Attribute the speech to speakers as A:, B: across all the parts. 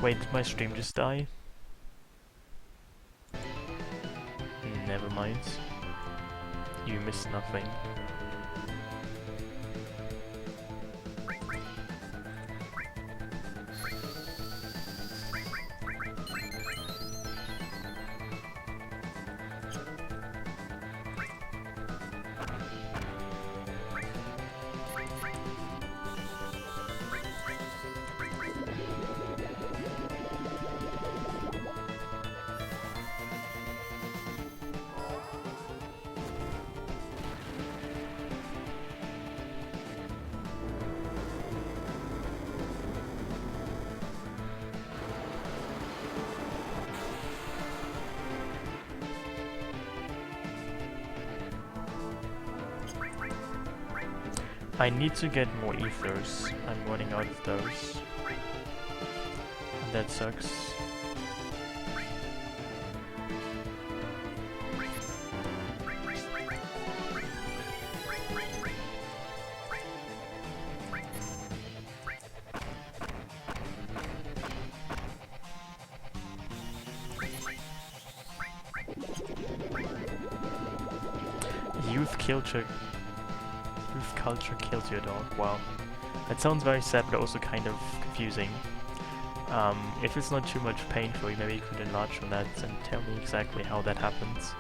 A: Wait, did my stream just die? Never mind. You missed nothing. I need to get more ethers. I'm running out of those. And that sucks. Youth culture kills your dog. Wow. That sounds very sad, but also kind of confusing. If it's not too much pain for you, maybe you could enlarge on that and tell me exactly how that happens.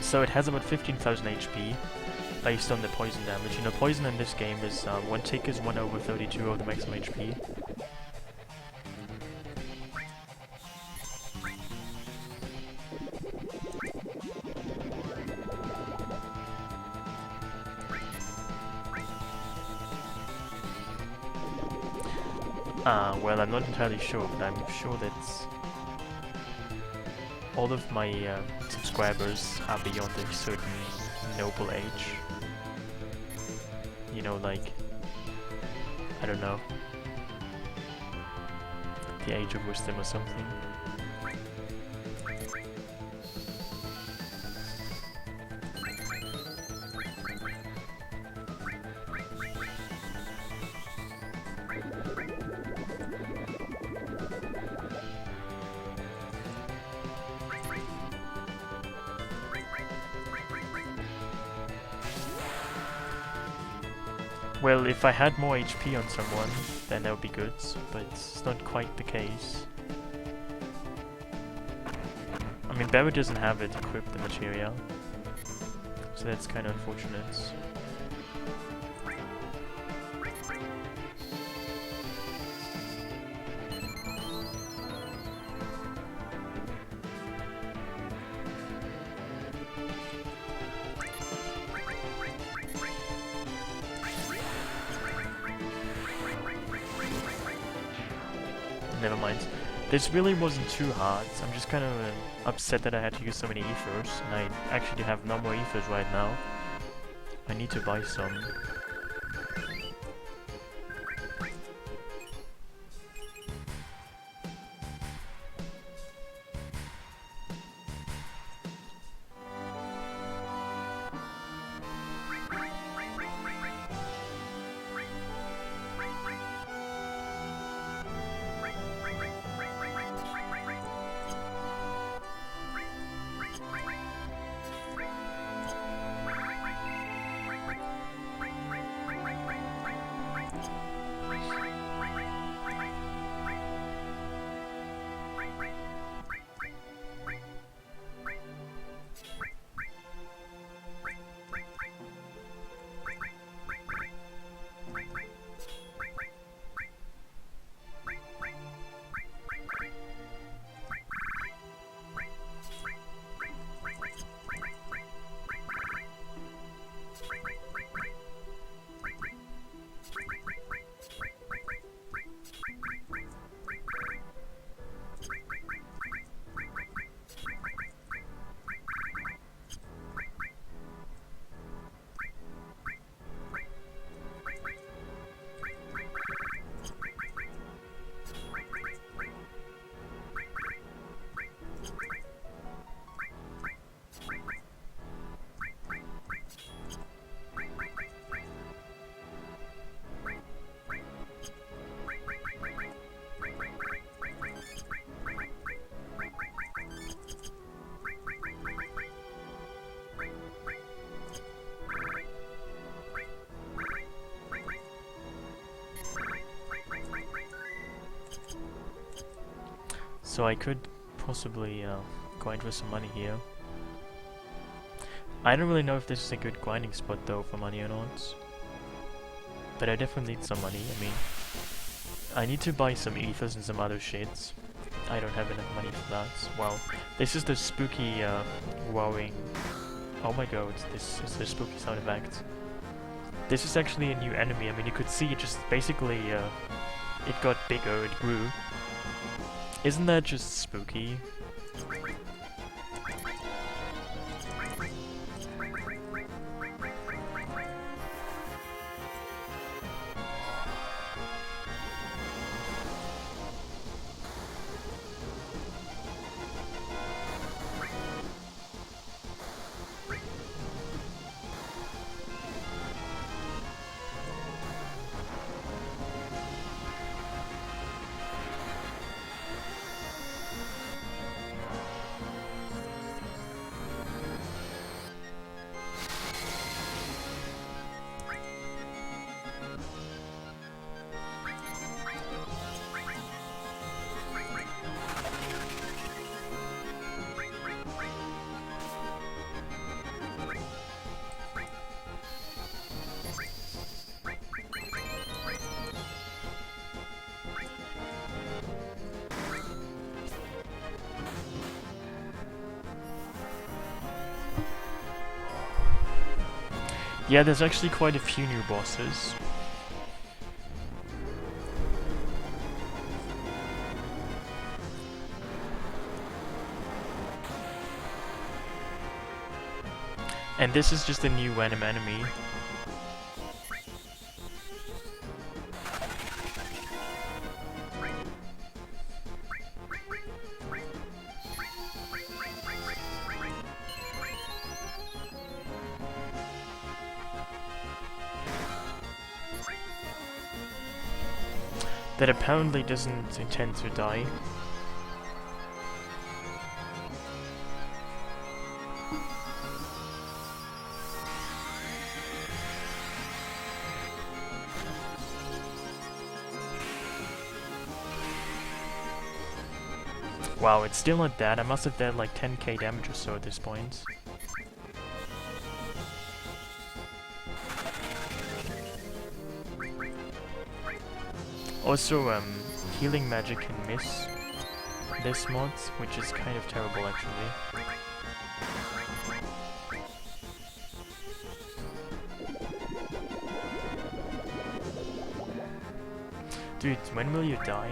A: So it has about 15,000 HP based on the poison damage. You know, poison in this game is 1 tick is 1/32 of the maximum HP. Well, I'm not entirely sure, but I'm sure that all of my subscribers are beyond a certain noble age. You know, like, I don't know, the age of wisdom or something. Well, if I had more HP on someone, then that would be good, but it's not quite the case. I mean, Barry doesn't have it equipped, the materia, so that's kind of unfortunate. Never mind. This really wasn't too hard. I'm just kind of upset that I had to use so many ethers, and I actually have no more ethers right now. I need to buy some. So I could possibly grind for some money here. I don't really know if this is a good grinding spot though for money or not. But I definitely need some money. I mean, I need to buy some ethers and some other shits. I don't have enough money for that. Wow, this is the spooky wowing. Oh my god, this is the spooky sound effect. This is actually a new enemy. I mean, you could see it just basically, it got bigger, it grew. Isn't that just spooky? Yeah, there's actually quite a few new bosses. And this is just a new random enemy. That apparently doesn't intend to die. Wow, it's still not dead. I must have dead like 10k damage or so at this point. Also, healing magic can miss this mod, which is kind of terrible actually. Dude, when will you die?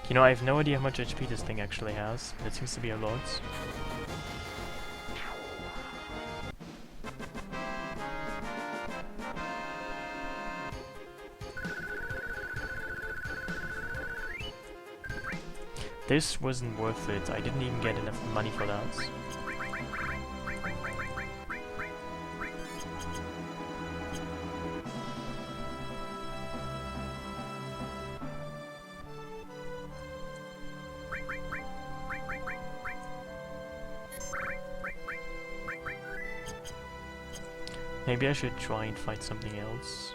A: You know, I have no idea how much HP this thing actually has. It seems to be a lot. This wasn't worth it. I didn't even get enough money for that. Maybe I should try and fight something else.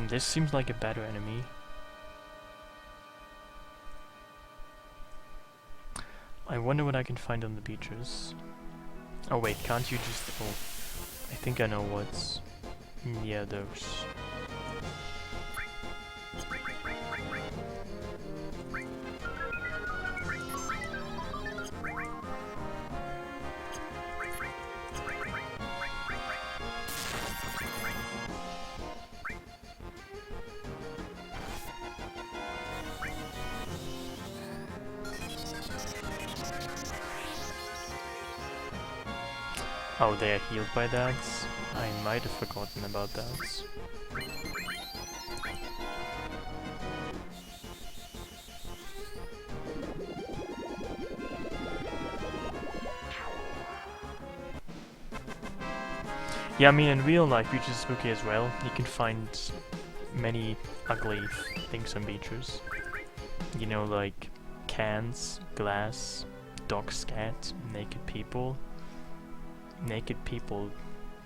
A: This seems like a better enemy. I wonder what I can find on the beaches. Oh wait, can't you just... Oh, I think I know what's near those. Oh, they are healed by that. I might have forgotten about that. Yeah, I mean, in real life, beaches is spooky as well. You can find many ugly things on beaches. You know, like cans, glass, dog scat, naked people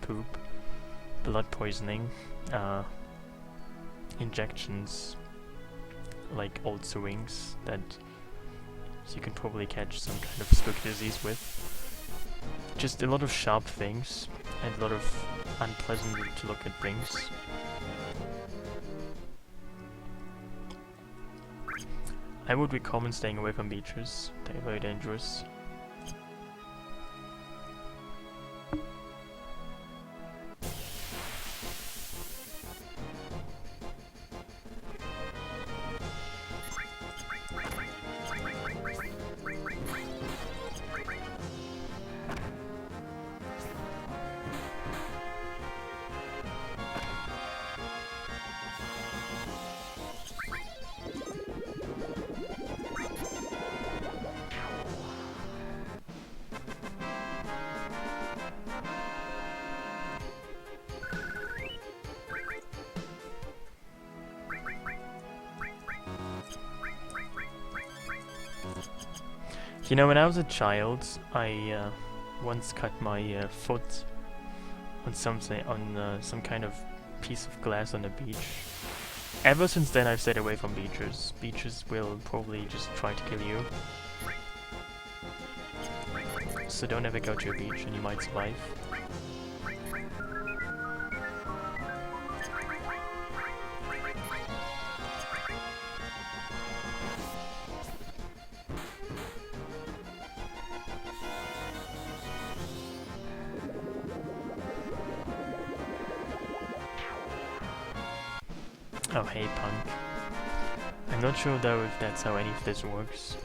A: poop, blood poisoning, injections, like old sewings that you can probably catch some kind of spooky disease with. Just a lot of sharp things and a lot of unpleasant to look at things. I would recommend staying away from beaches. They're very dangerous. You know, when I was a child, I once cut my foot on something, on some kind of piece of glass on the beach. Ever since then, I've stayed away from beaches. Beaches will probably just try to kill you. So don't ever go to a beach and you might survive. Oh hey punk. I'm not sure though if that's how any of this works.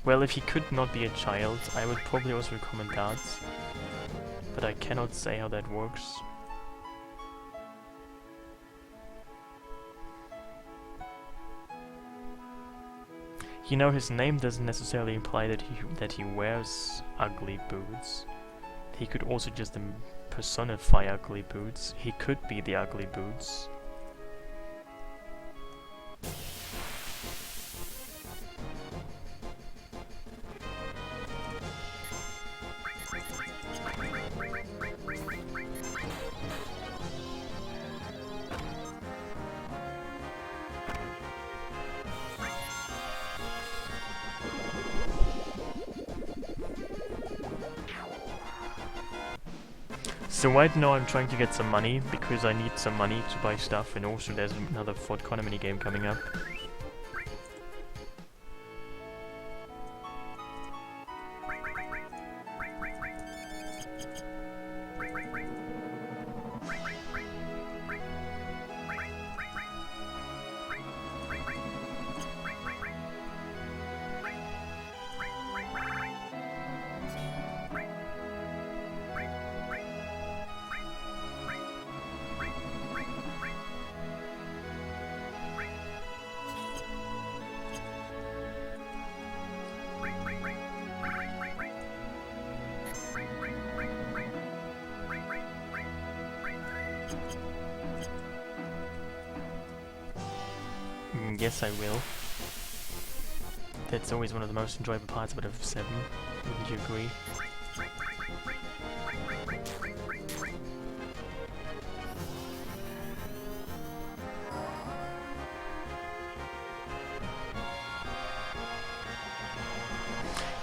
A: Well, if he could not be a child, I would probably also recommend that. But I cannot say how that works. You know, his name doesn't necessarily imply that he wears ugly boots. He could also just personify ugly boots. He could be the ugly boots. So right now I'm trying to get some money, because I need some money to buy stuff, and also there's another Fort Connor minigame coming up. Yes, I will. That's always one of the most enjoyable parts about FF7. Wouldn't you agree?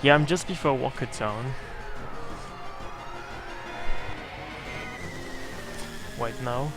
A: Yeah, I'm just before Walker Town. Right now.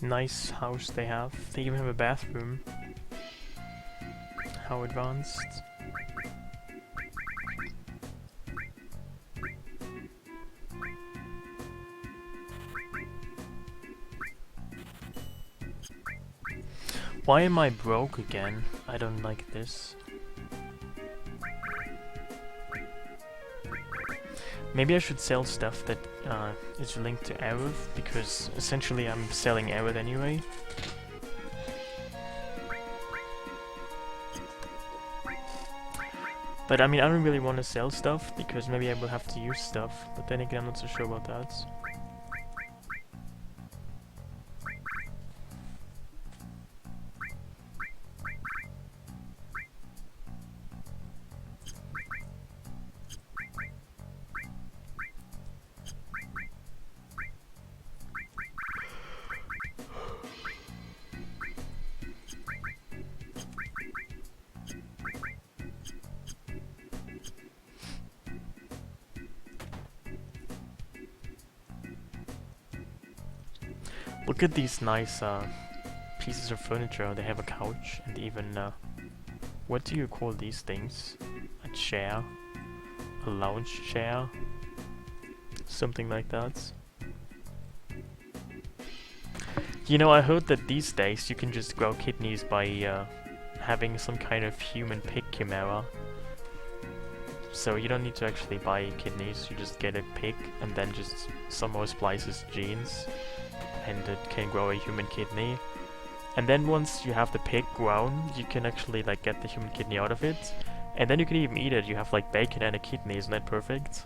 A: Nice house they have. They even have a bathroom. How advanced. Why am I broke again? I don't like this. Maybe I should sell stuff that is linked to Gjoerulv, because essentially I'm selling Gjoerulv anyway. But I mean, I don't really want to sell stuff, because maybe I will have to use stuff, but then again I'm not so sure about that. Look at these nice pieces of furniture. They have a couch and even what do you call these things? A chair? A lounge chair? Something like that. You know, I heard that these days you can just grow kidneys by having some kind of human pig chimera. So you don't need to actually buy kidneys, you just get a pig and then just somehow splices genes and it can grow a human kidney. And then once you have the pig grown, you can actually like get the human kidney out of it. And then you can even eat it. You have like bacon and a kidney, isn't that perfect?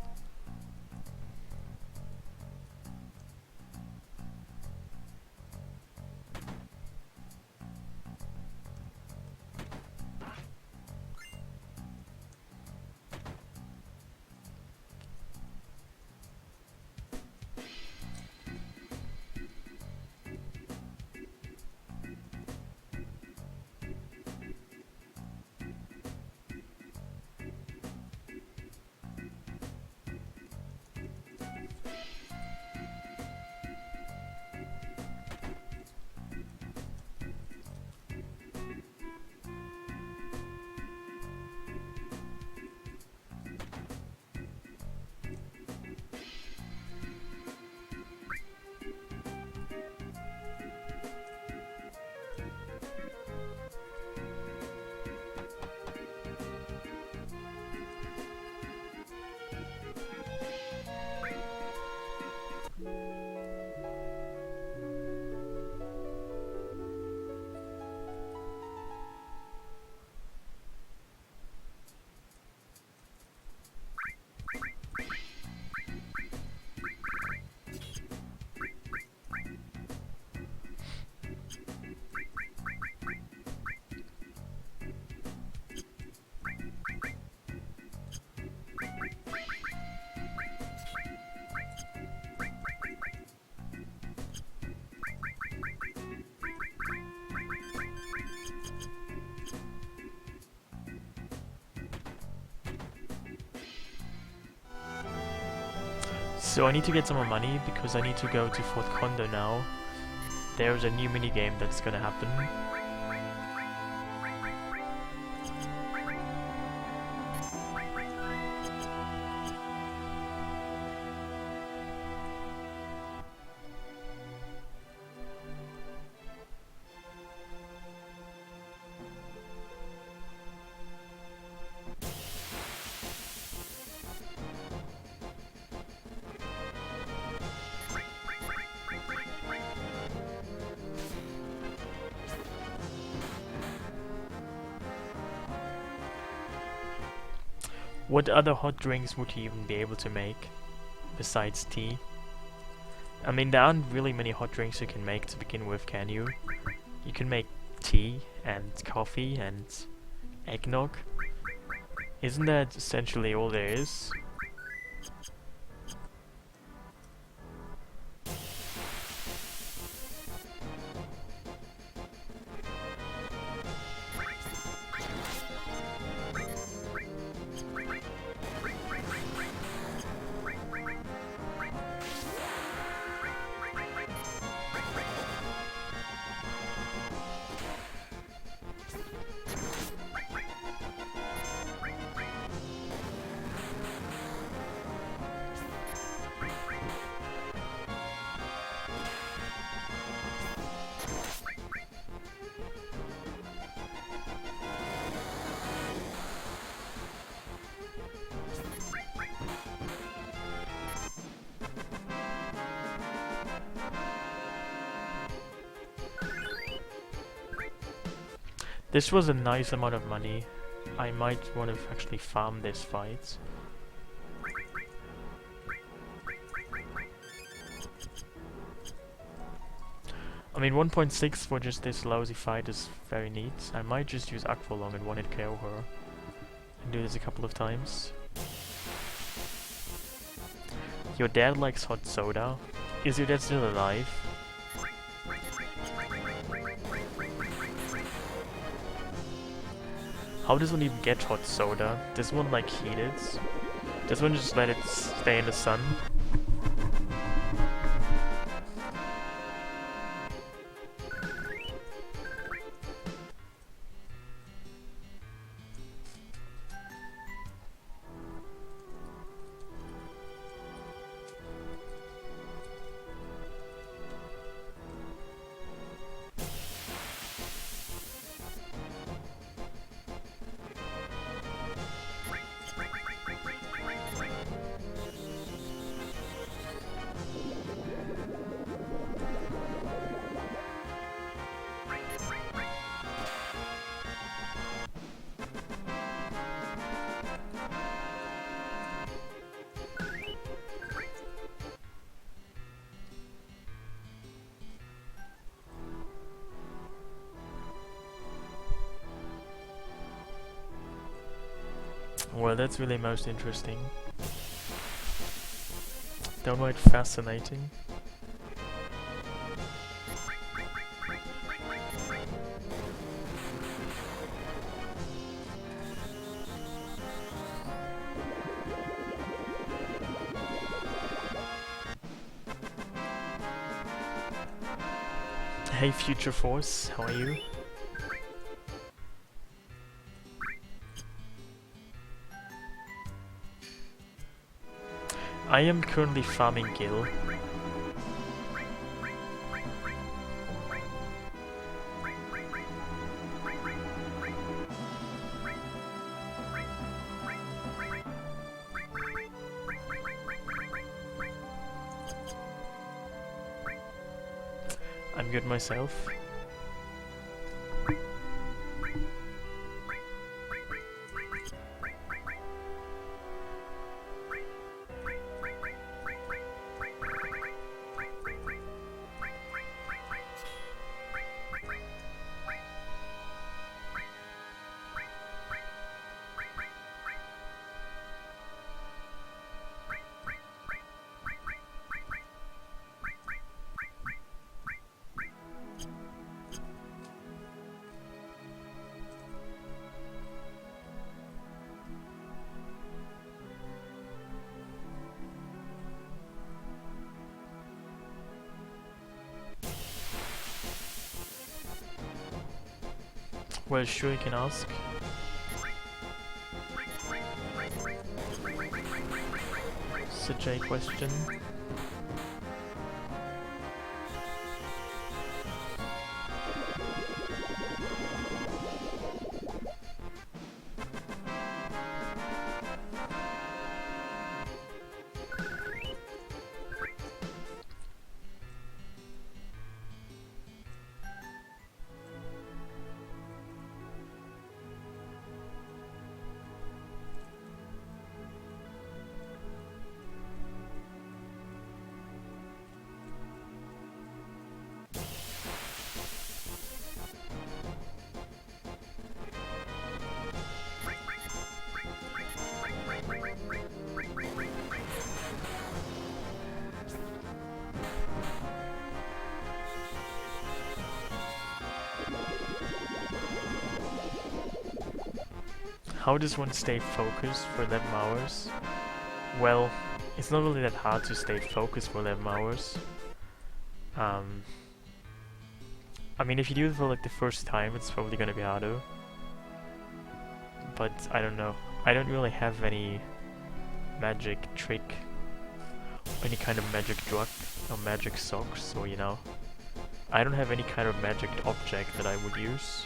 A: So I need to get some more money because I need to go to Fort Condor now. There's a new minigame that's gonna happen. What other hot drinks would you even be able to make besides tea? I mean, there aren't really many hot drinks you can make to begin with, can you? You can make tea and coffee and eggnog. Isn't that essentially all there is? This was a nice amount of money. I might want to actually farm this fight. I mean, 1.6 for just this lousy fight is very neat. I might just use Aqualung and 1-hit KO her. And do this a couple of times. Your dad likes hot soda. Is your dad still alive? How does one even get hot soda? Does one like heat it? Does one just let it stay in the sun? Well, that's really most interesting. Downright fascinating. Hey Future Force, how are you? I am currently farming Gil. I'm good myself. Well, sure, you can ask. Such a question. How does one stay focused for 11 hours? Well, it's not really that hard to stay focused for 11 hours. I mean, if you do it for like the first time, it's probably gonna be harder. But I don't know. I don't really have any magic trick, any kind of magic drug or magic socks, so you know. I don't have any kind of magic object that I would use.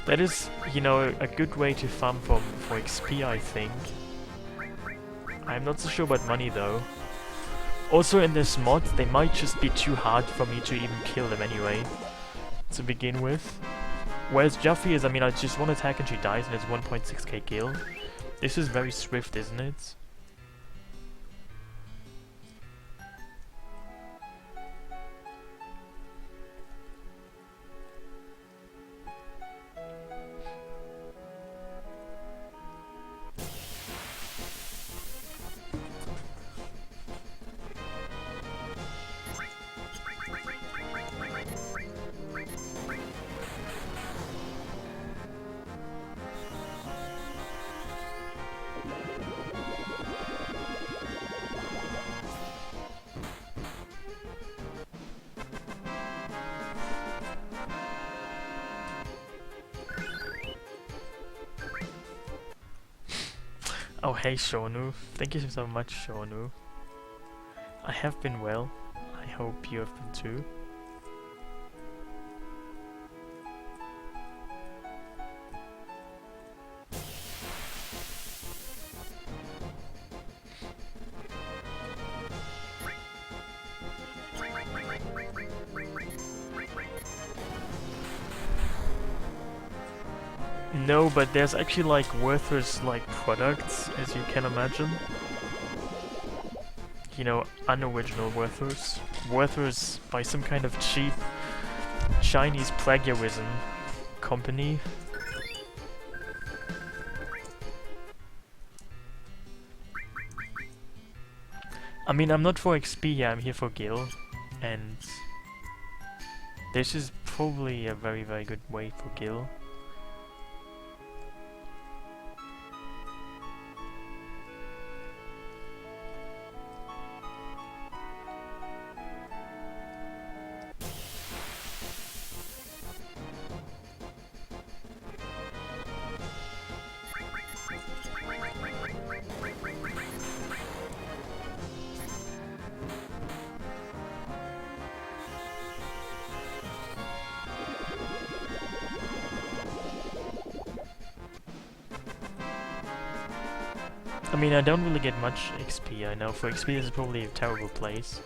A: That is, you know, a good way to farm for XP, I think. I'm not so sure about money though. Also in this mod, they might just be too hard for me to even kill them anyway, to begin with. Whereas Juffy is, I mean, I just one attack and she dies and it's 1.6k kill. This is very swift, isn't it? Oh hey Shonu, thank you so much Shonu. I have been well, I hope you have been too. No, but there's actually like worthless like products, as you can imagine. You know, unoriginal worthless. Worthless by some kind of cheap Chinese plagiarism company. I mean, I'm not for XP here, I'm here for Gil. And this is probably a very, very good way for Gil. I mean, I don't really get much XP, I know. For XP this is probably a terrible place.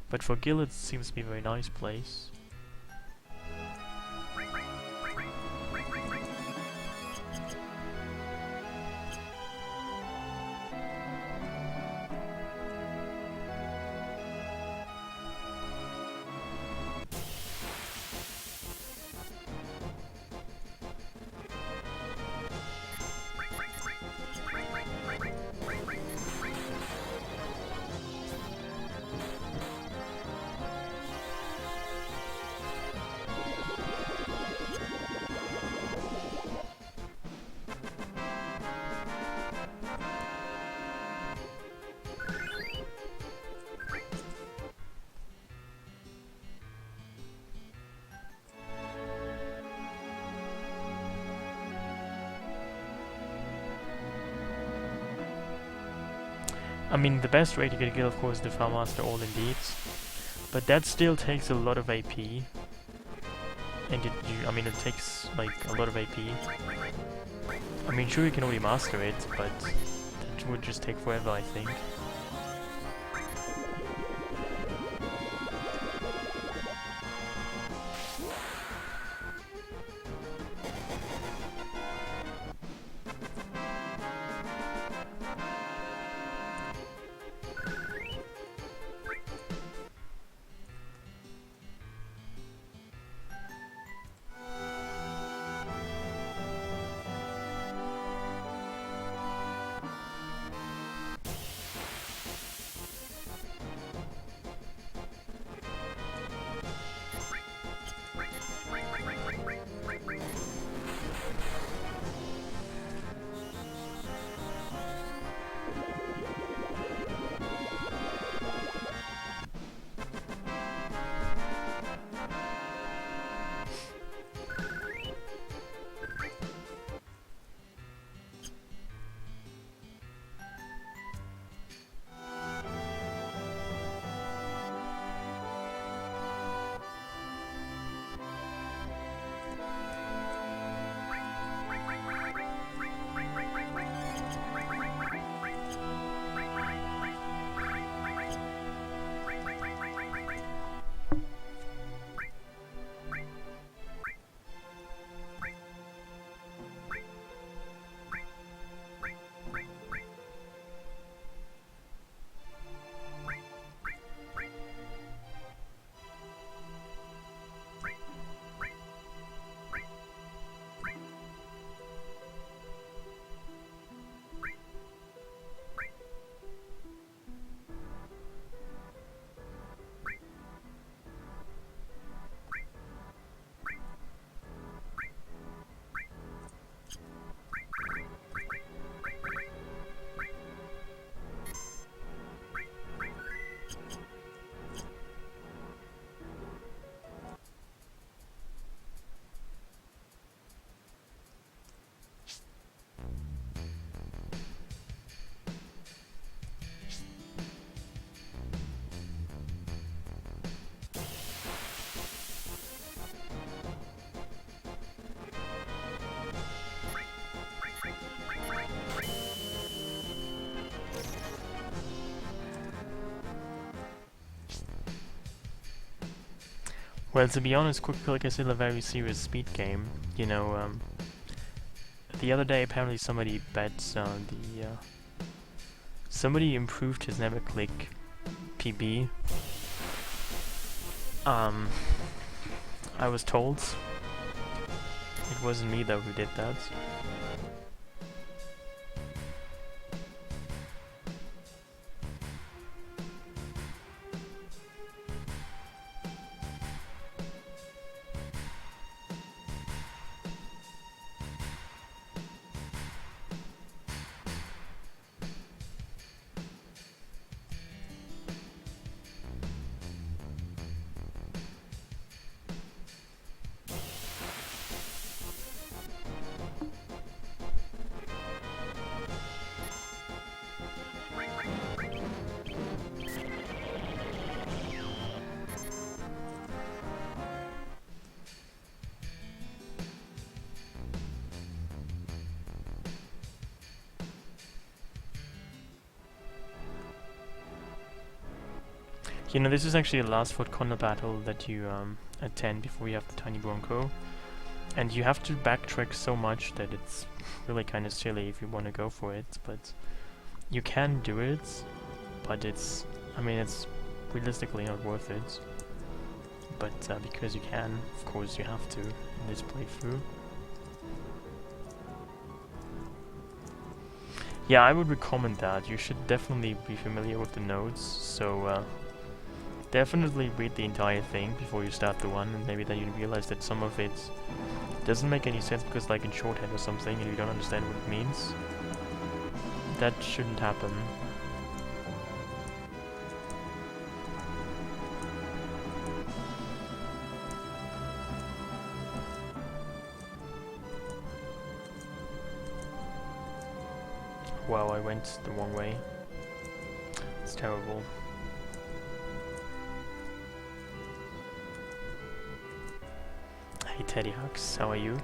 A: But for Gil it seems to be a very nice place. I mean, the best way to get a kill, of course, is the Farm Master All Indeed, but that still takes a lot of AP, and I mean, it takes like a lot of AP. I mean, sure, you can only master it, but that would just take forever, I think. Well, to be honest, Quick Click is still a very serious speed game. You know, the other day apparently somebody somebody improved his never click PB. I was told. It wasn't me though who did that. You know, this is actually the last Fort Condor battle that you attend before you have the Tiny Bronco. And you have to backtrack so much that it's really kind of silly if you want to go for it, but you can do it, but it's, I mean, it's realistically not worth it. But because you can, of course you have to in this playthrough. Yeah, I would recommend that. You should definitely be familiar with the nodes, so definitely read the entire thing before you start the one, and maybe then you realize that some of it doesn't make any sense because like in shorthand or something and you don't understand what it means. That shouldn't happen. Wow, I went the wrong way. terrible. Hey Teddy Hux, how are you?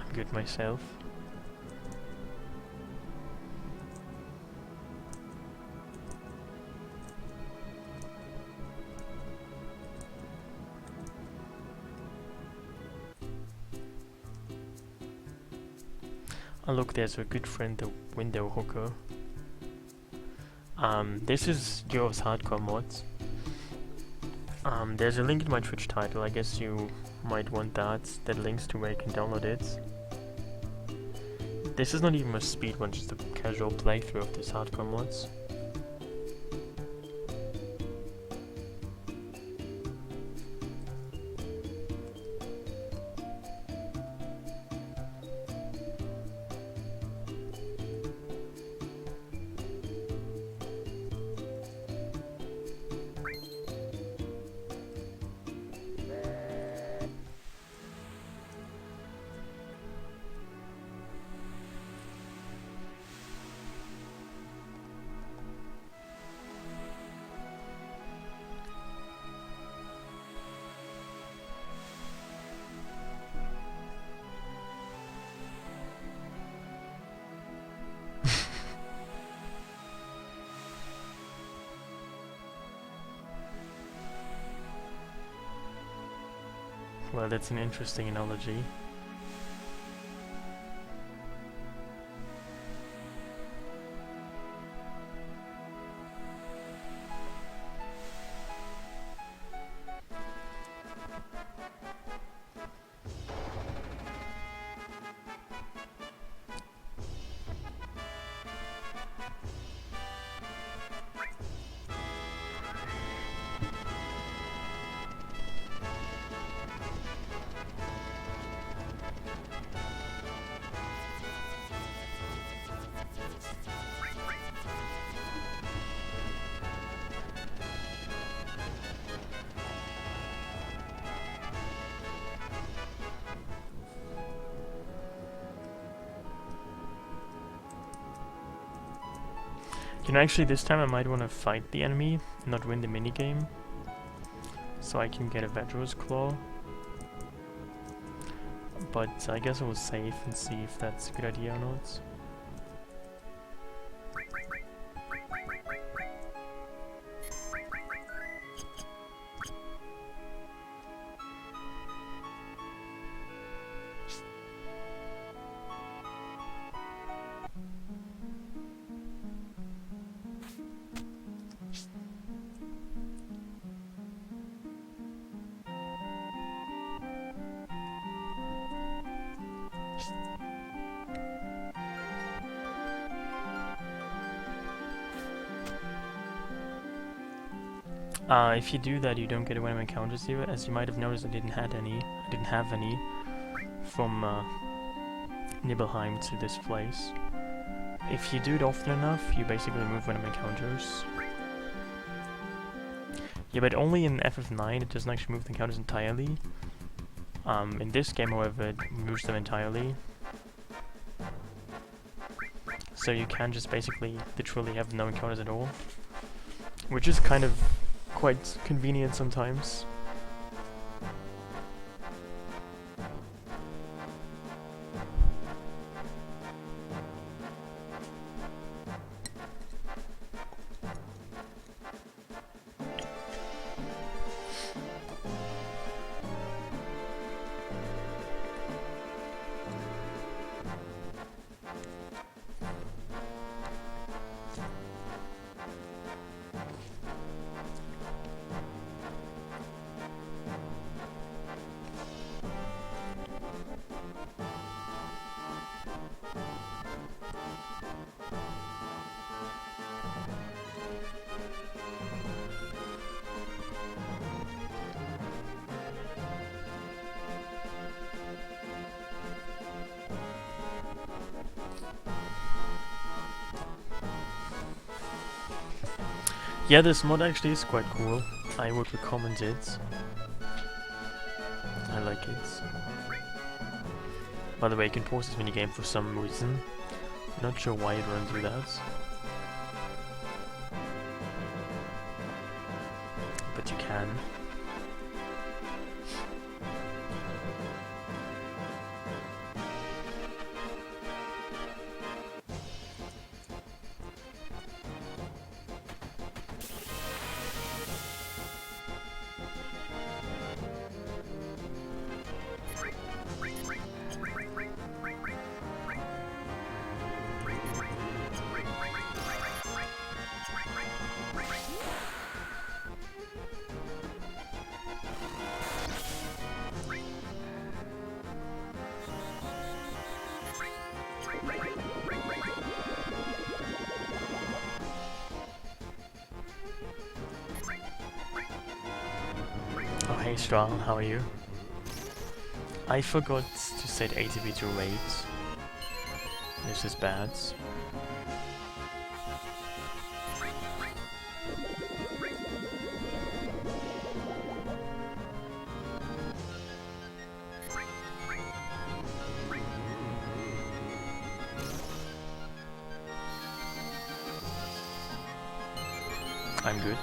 A: I'm good myself. Oh look, there's a good friend, the window hooker. This is Gjoerulv's Hardcore Mod. There's a link in my Twitch title, I guess you might want that links to where you can download it. This is not even a speedrun, just a casual playthrough of this hardcore mods. Well, that's an interesting analogy. You know, actually this time I might want to fight the enemy and not win the minigame, so I can get a Vedro's Claw. But I guess I will save and see if that's a good idea or not. If you do that, you don't get a random encounters here. As you might have noticed, I didn't have any from Nibelheim to this place. If you do it often enough, you basically remove random encounters. Yeah, but only in FF9 it doesn't actually move the encounters entirely. In this game, however, it removes them entirely. So you can just basically literally have no encounters at all, which is kind of quite convenient sometimes. Yeah, this mod actually is quite cool. I would recommend it. I like it. By the way, you can pause this minigame for some reason. Not sure why you'd want to do that. But you can. Oh hey Strong, how are you? I forgot to set ATB to rate. This is bad. I'm good.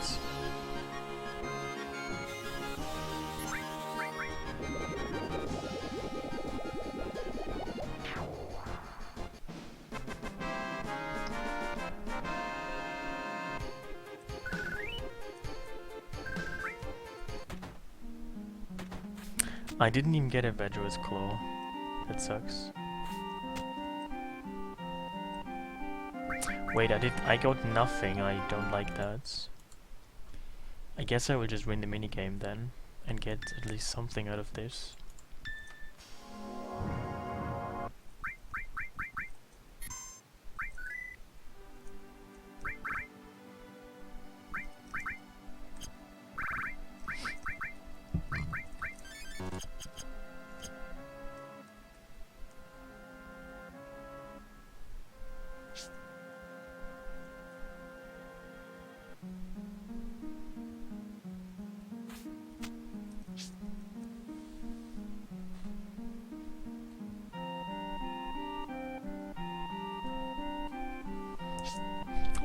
A: I didn't even get a Gjoerulv Claw. That sucks. Wait, I got nothing. I don't like that. I guess I will just win the minigame then and get at least something out of this.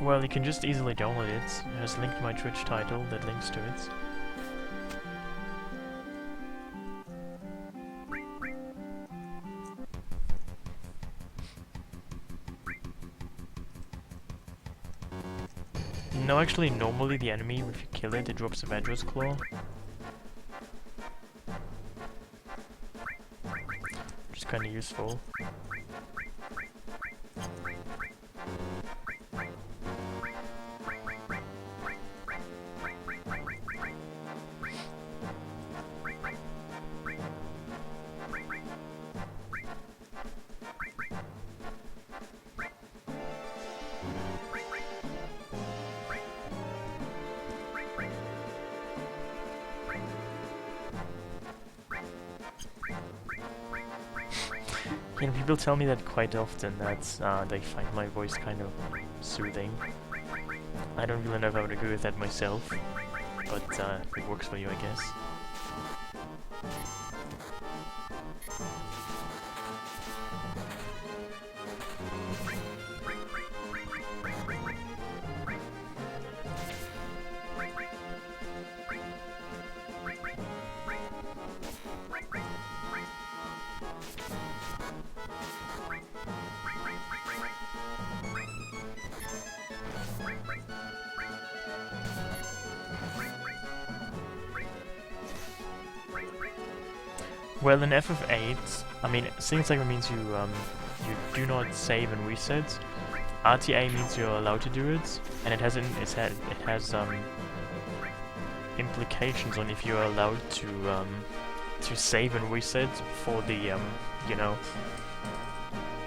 A: Well, you can just easily download it. There's a link to my Twitch title that links to it. No, actually, normally the enemy, if you kill it, it drops a Gjoerulv Claw. Which is kinda useful. You know, people tell me that quite often, that they find my voice kind of soothing. I don't really know if I would agree with that myself, but it works for you, I guess. Well, in FF8, I mean, single segment means you do not save and reset. RTA means you're allowed to do it, and it has implications on if you're allowed to save and reset for the you know,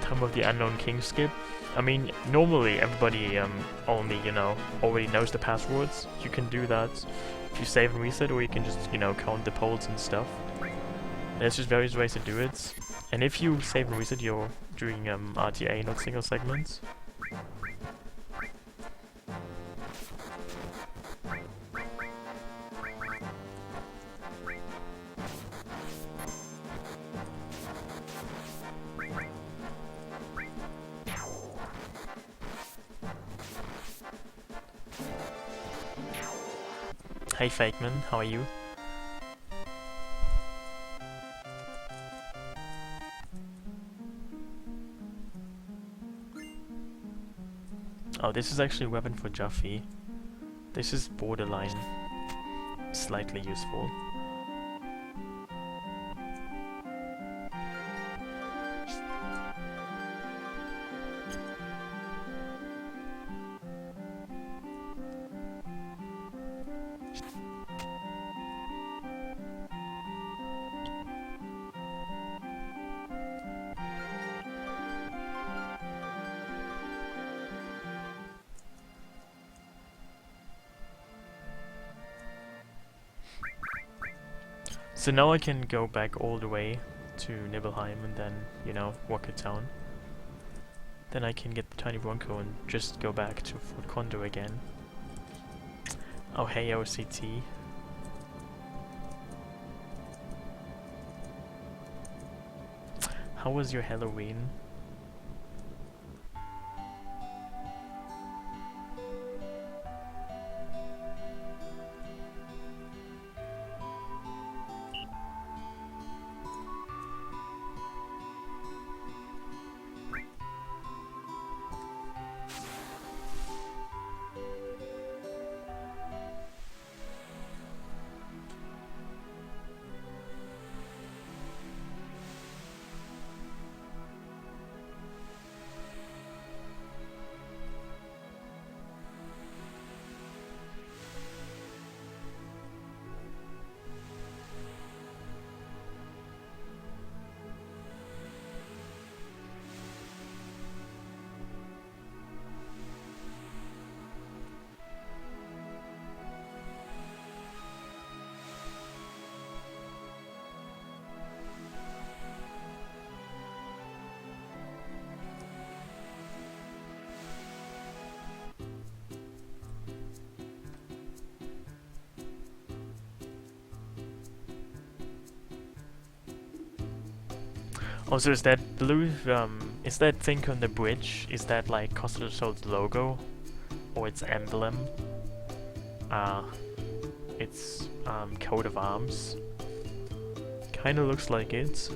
A: Tomb of the Unknown King skip. I mean, normally everybody only, you know, already knows the passwords. You can do that if you save and reset, or you can just, you know, count the polls and stuff. There's just various ways to do it, and if you save and reset, you're doing RTA, not single segments. Hey Fakeman, how are you? Oh, this is actually a weapon for Juffy. This is borderline slightly useful. So now I can go back all the way to Nibelheim and then, you know, walk it town. Then I can get the tiny Bronco and just go back to Fort Condor again. Oh hey OCT. How was your Halloween? Oh, so is that blue, is that thing on the bridge, is that like Costa del Sol's logo? Or its emblem? Its, coat of arms. Kinda looks like it.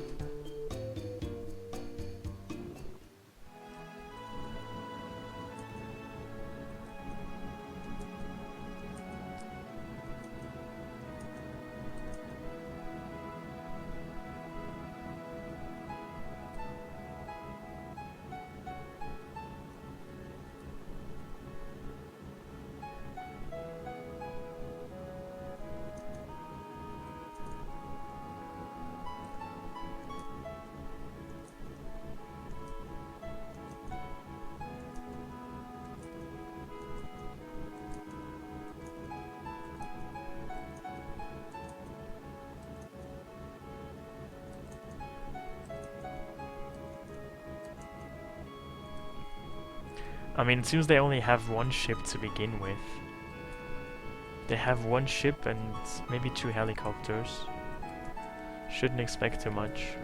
A: I mean, it seems they only have one ship to begin with. They have one ship and maybe 2 helicopters. Shouldn't expect too much.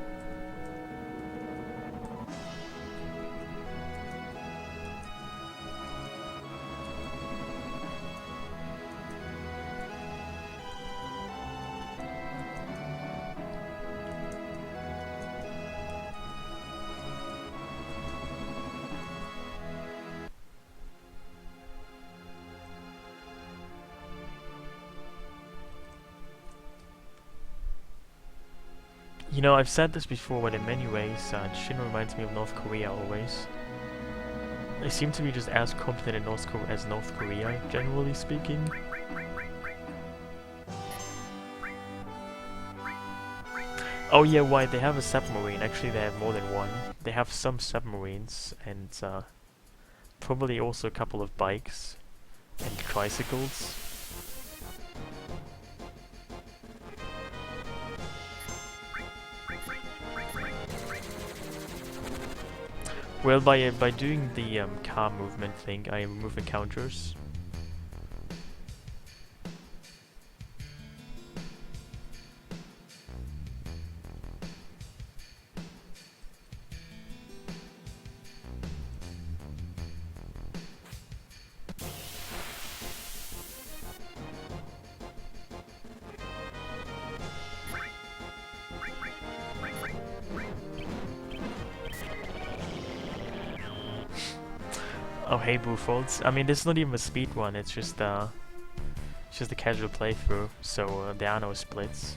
A: You know, I've said this before, but in many ways, Shin reminds me of North Korea always. They seem to be just as competent in North Korea as North Korea, generally speaking. Oh yeah, why? They have a submarine. Actually, they have more than one. They have some submarines, and probably also a couple of bikes and tricycles. Well, by doing the car movement thing, I remove encounters. Oh hey Bullfolds. I mean, this is not even a speed one, it's just a casual playthrough, so there are no splits.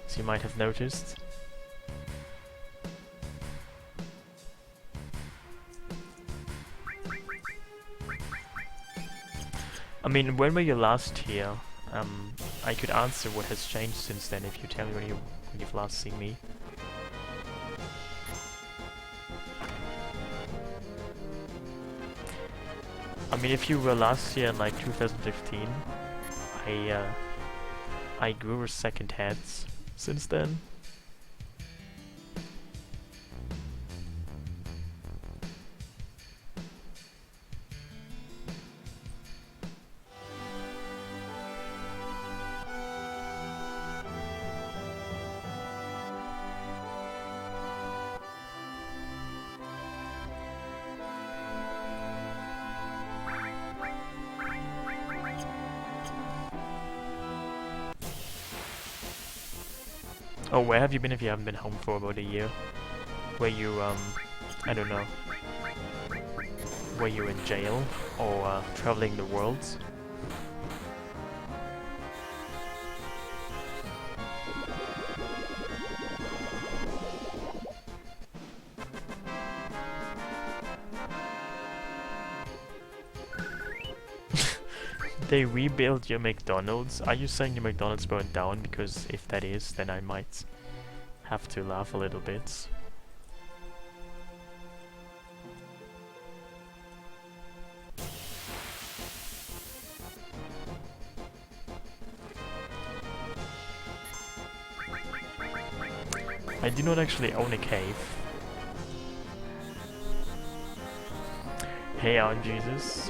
A: So you might have noticed. I mean, when were you last here? I could answer what has changed since then if you tell me when you've last seen me. I mean, if you were last year in like 2015, I grew a second heads since then. Oh, where have you been if you haven't been home for about a year? Were you, I don't know. Were you in jail? Or, traveling the world? They rebuilt your McDonald's? Are you saying your McDonald's burned down? Because if that is, then I might have to laugh a little bit. I do not actually own a cave. Hey, Aunt Jesus.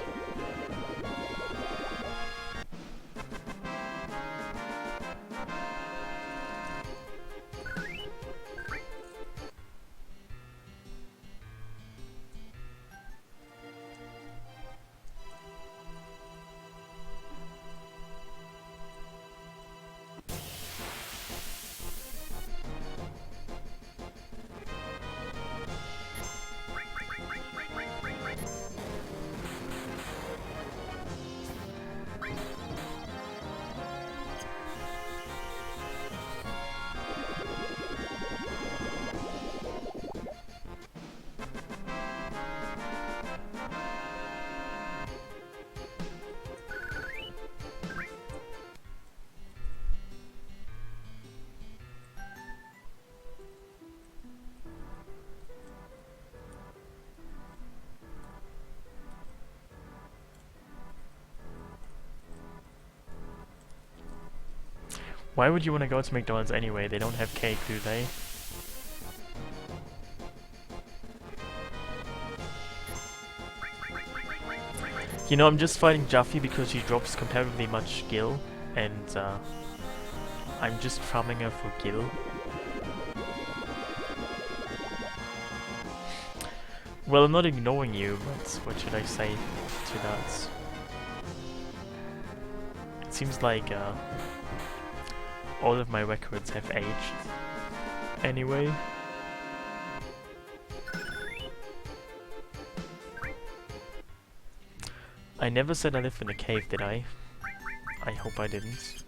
A: Why would you want to go to McDonald's anyway? They don't have cake, do they? You know, I'm just fighting Juffy because she drops comparatively much gil, and I'm just farming her for gil. Well, I'm not ignoring you, but what should I say to that? It seems like all of my records have aged. Anyway. I never said I lived in a cave, did I? I hope I didn't.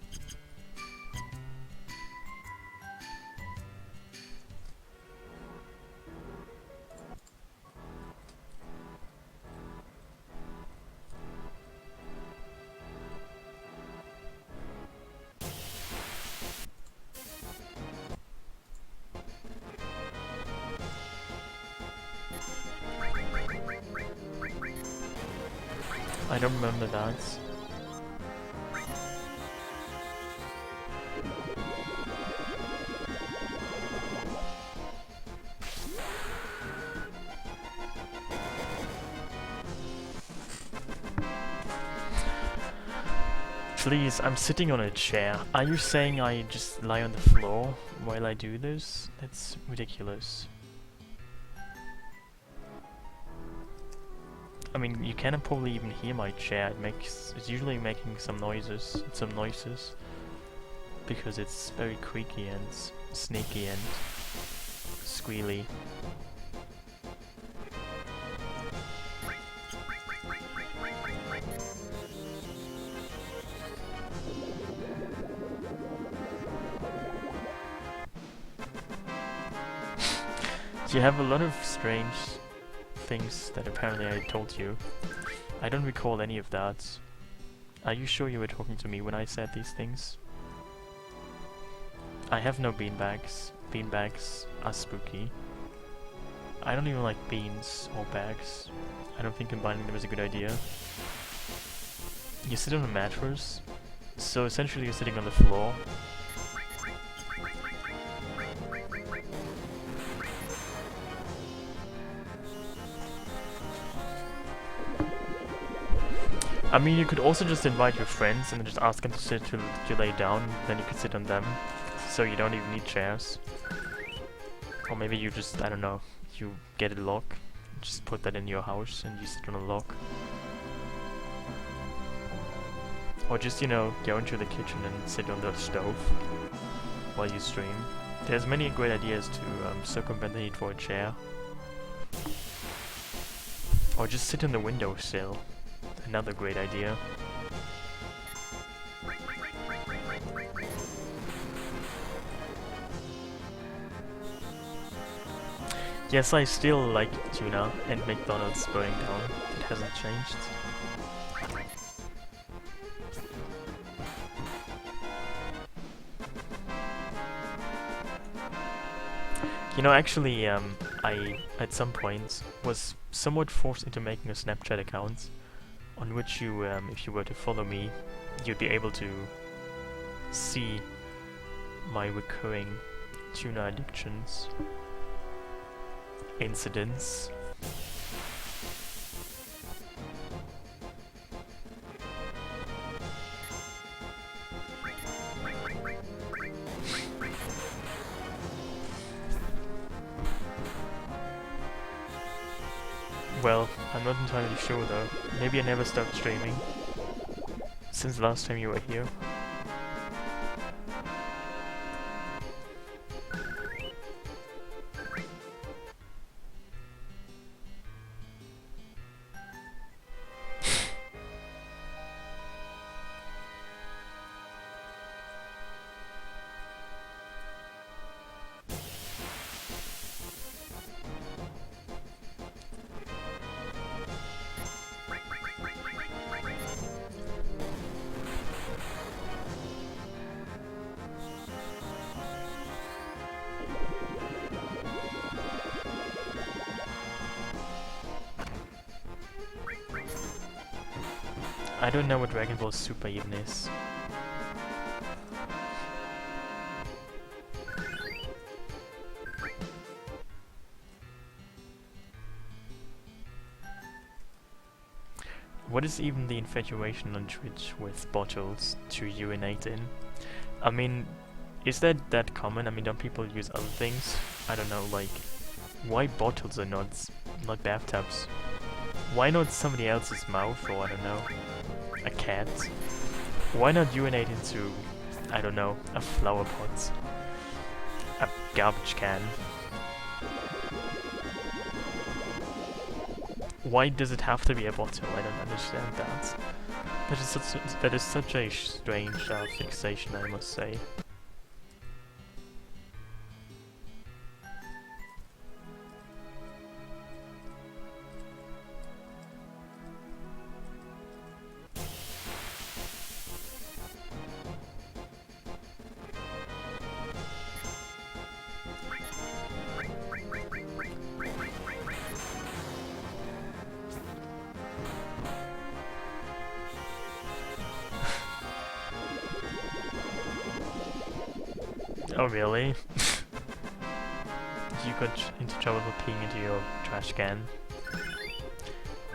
A: I don't remember that. Please, I'm sitting on a chair. Are you saying I just lie on the floor while I do this? That's ridiculous. I mean, you cannot probably even hear my chair. It's usually making some noises, because it's very creaky and sneaky and squealy. You have a lot of strange things that apparently I told you. I don't recall any of that. Are you sure you were talking to me when I said these things? I have no beanbags. Beanbags are spooky. I don't even like beans or bags. I don't think combining them is a good idea. You sit on a mattress, so essentially you're sitting on the floor. I mean, you could also just invite your friends and just ask them to lay down, then you could sit on them, so you don't even need chairs. Or maybe you just, I don't know, you get a lock, just put that in your house and you sit on a lock. Or just, you know, go into the kitchen and sit on the stove while you stream. There's many great ideas to circumvent the need for a chair. Or just sit on the windowsill. Another great idea. Yes, I still like tuna and McDonald's going down. It hasn't changed. You know, actually, I, at some point, was somewhat forced into making a Snapchat account on which you, if you were to follow me, you'd be able to see my recurring tuna addictions, incidents. Well, I'm not entirely sure though. Maybe I never stopped streaming since the last time you were here. I don't know what Dragon Ball Super even is. What is even the infatuation on Twitch with bottles to urinate in? I mean, is that common? I mean, don't people use other things? I don't know, like, why bottles are not bathtubs? Why not somebody else's mouth, or I don't know, a cat? Why not urinate into, I don't know, a flower pot? A garbage can? Why does it have to be a bottle? I don't understand that. That is such a strange fixation, I must say. Oh really? You got into trouble for peeing into your trash can.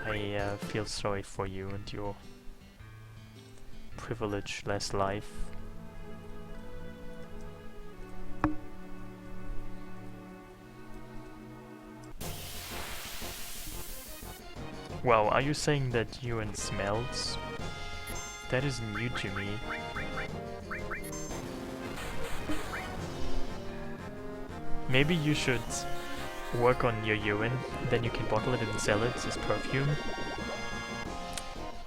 A: I feel sorry for you and your privilege-less life. Well, are you saying that urine smells? That is new to me. Maybe you should work on your urine, then you can bottle it and sell it as perfume.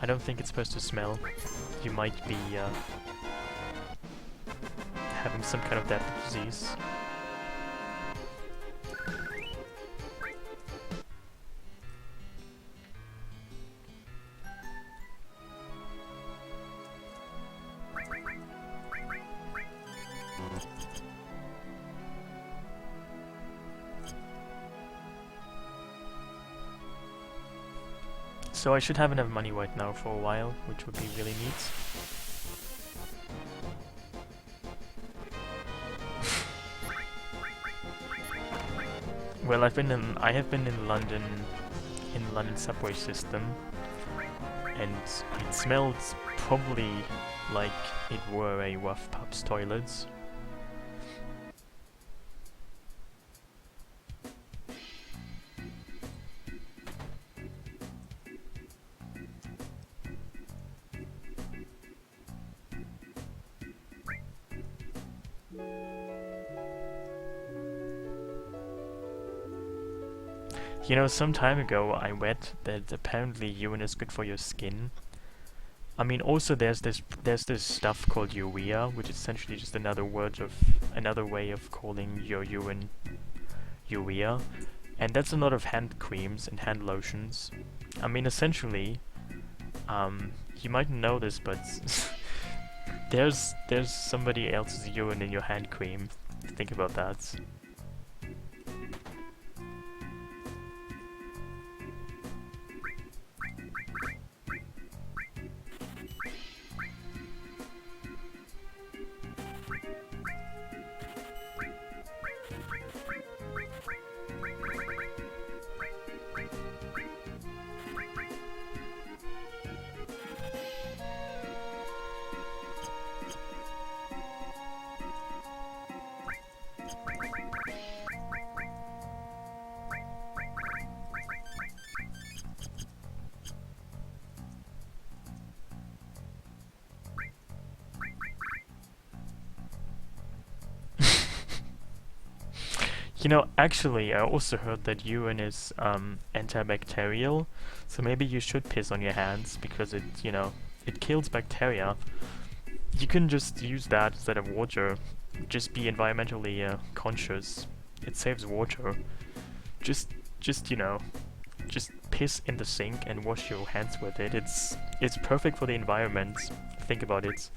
A: I don't think it's supposed to smell. You might be having some kind of deadly disease. So I should have enough money right now for a while, which would be really neat. Well, I have been in London, in the London subway system, and it smelled probably like it were a rough pub's toilets. You know, some time ago I read that apparently urine is good for your skin. I mean, also there's this stuff called urea, which is essentially just another way of calling your urine urea, and that's a lot of hand creams and hand lotions. I mean, essentially, you mightn't know this, but there's somebody else's urine in your hand cream. Think about that. You know, actually, I also heard that urine is antibacterial, so maybe you should piss on your hands because it, you know, it kills bacteria. You can just use that instead of water. Just be environmentally conscious. It saves water. Just you know, just piss in the sink and wash your hands with it. It's perfect for the environment. Think about it.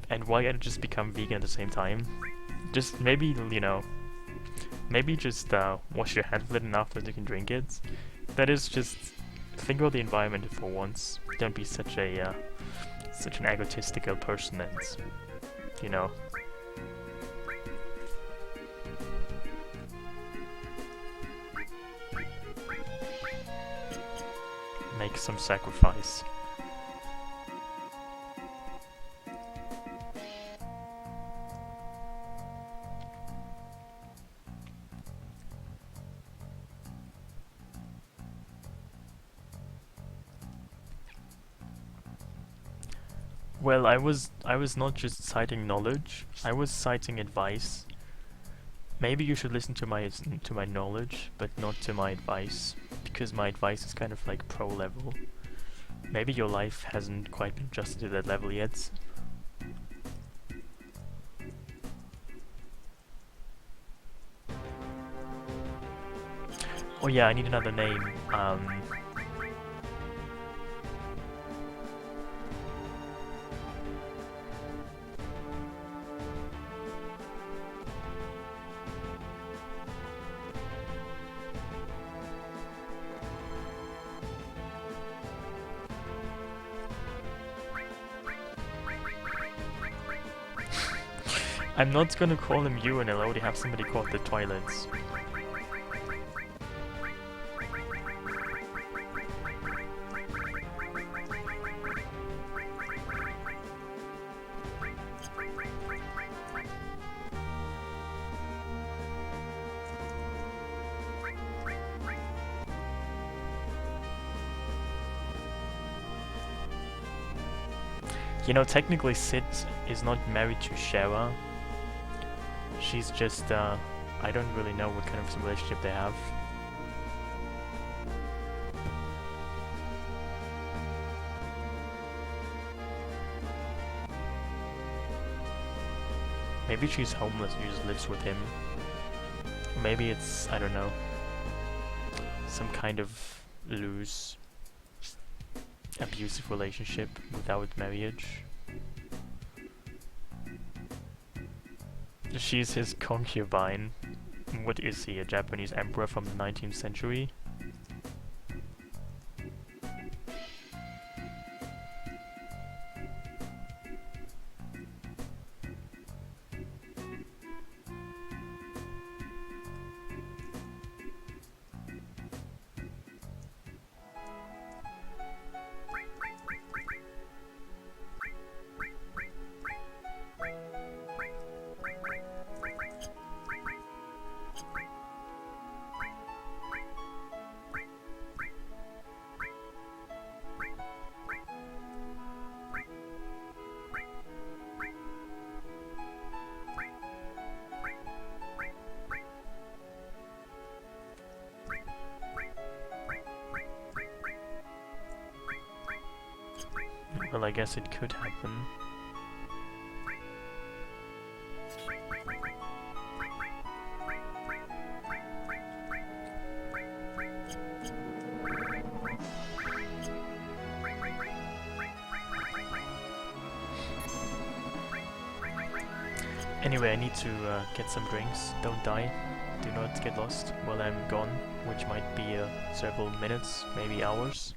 A: And why not just become vegan at the same time? Just maybe, you know, maybe just wash your hands with it and afterwards you can drink it. That is, just think about the environment for once. Don't be such an egotistical person and, you know. Make some sacrifice. Well, I was not just citing knowledge, I was citing advice. Maybe you should listen to my knowledge, but not to my advice, because my advice is kind of like pro level. Maybe your life hasn't quite been adjusted to that level yet. Oh yeah, I need another name. I'm not gonna call him you, and I'll already have somebody called the toilets. You know, technically Sid is not married to Shara. She's just, I don't really know what kind of relationship they have. Maybe she's homeless and just lives with him. Maybe it's, I don't know, some kind of loose, abusive relationship without marriage. She's his concubine. What is he, a Japanese emperor from the 19th century? Well, I guess it could happen. Anyway, I need to get some drinks. Don't die. Do not get lost while I'm gone, which might be several minutes, maybe hours.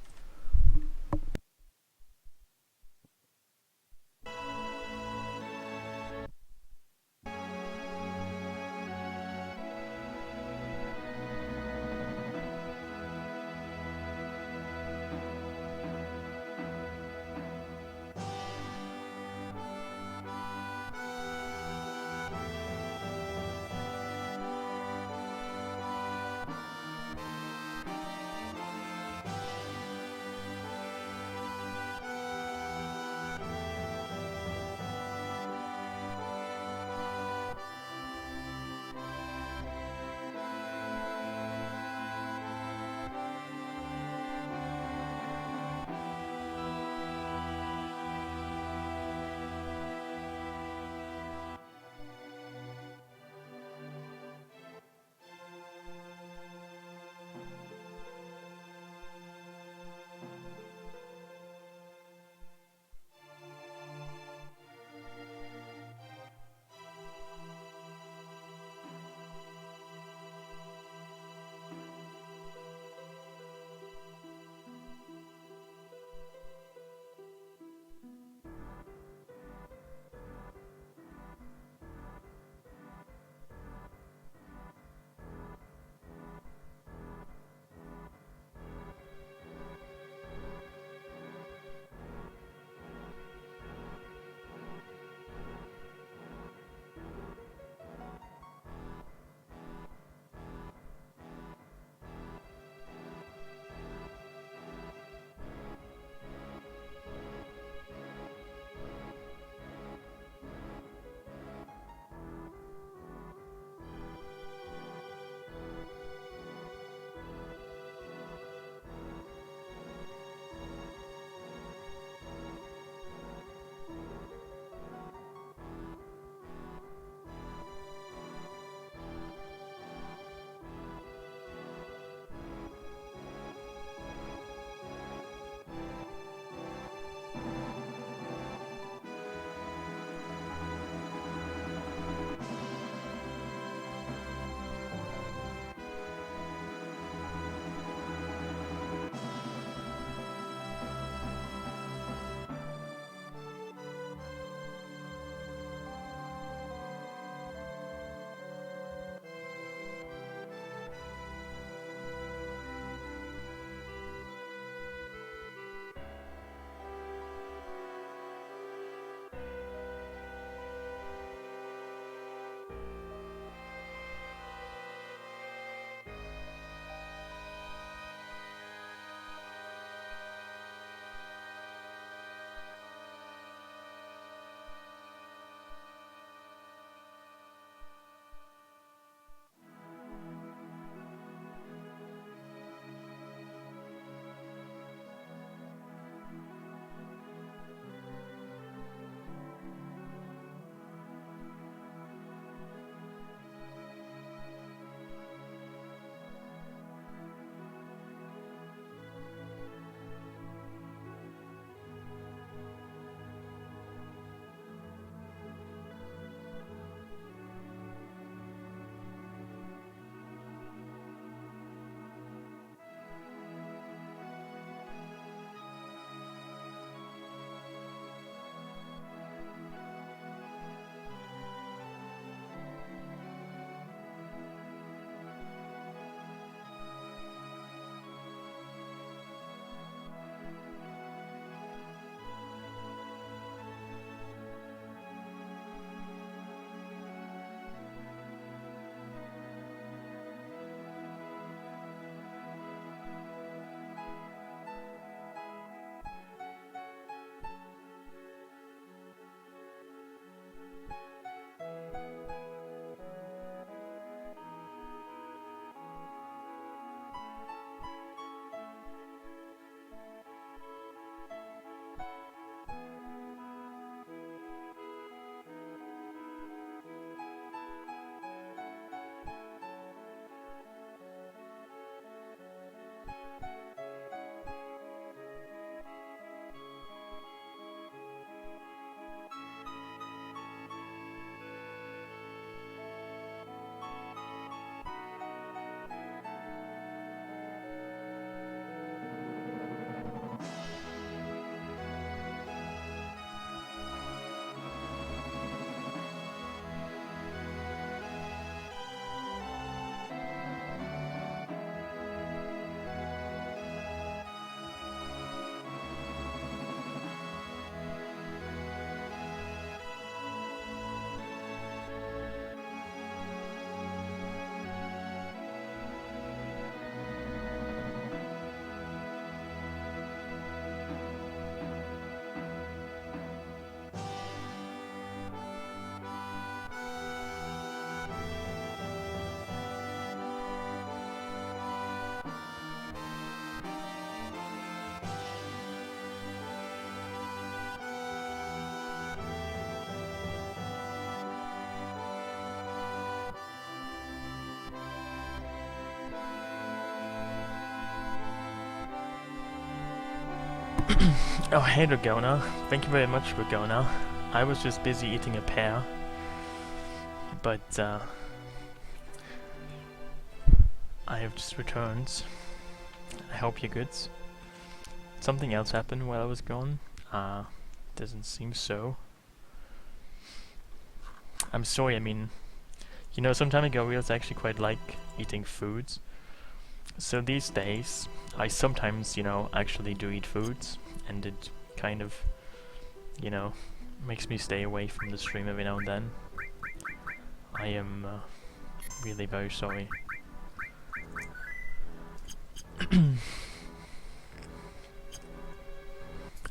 A: Oh, hey Dragona. Thank you very much, Dragona. I was just busy eating a pear. But, I have just returned. I hope you're good. Something else happened while I was gone? Doesn't seem so. I'm sorry, I mean, you know, some time ago I was actually quite like eating foods. So these days, I sometimes, you know, actually do eat foods, and it kind of, you know, makes me stay away from the stream every now and then. I am really very sorry.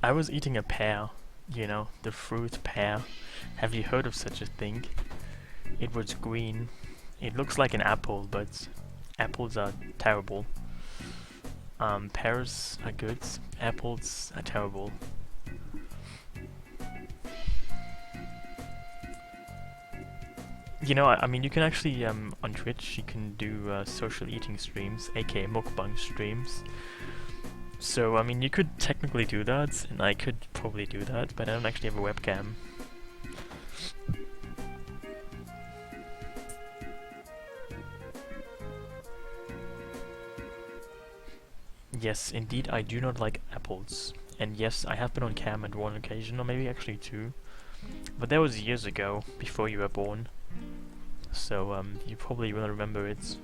A: I was eating a pear, you know, the fruit pear. Have you heard of such a thing? It was green. It looks like an apple, but apples are terrible. Pears are good. Apples are terrible. You know, I mean, you can actually, on Twitch, you can do social eating streams, aka mukbang streams. So, I mean, you could technically do that, and I could probably do that, but I don't actually have a webcam. Yes, indeed, I do not like apples. And yes, I have been on cam at one occasion, or maybe actually two. But that was years ago, before you were born. So, you probably will remember it.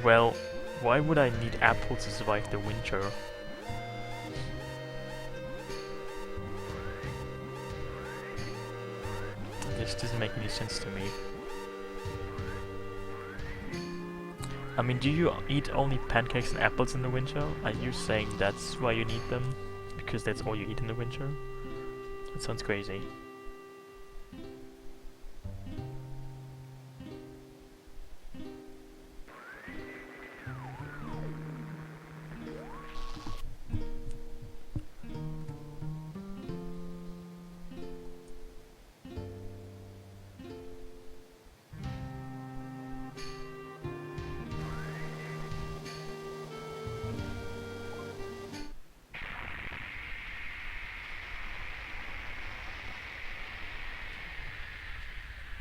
A: Well, why would I need apples to survive the winter? This doesn't make any sense to me. I mean, do you eat only pancakes and apples in the winter? Are you saying that's why you need them? Because that's all you eat in the winter? That sounds crazy.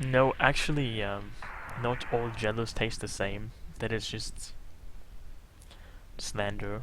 A: No, actually, not all jellos taste the same. That is just slander.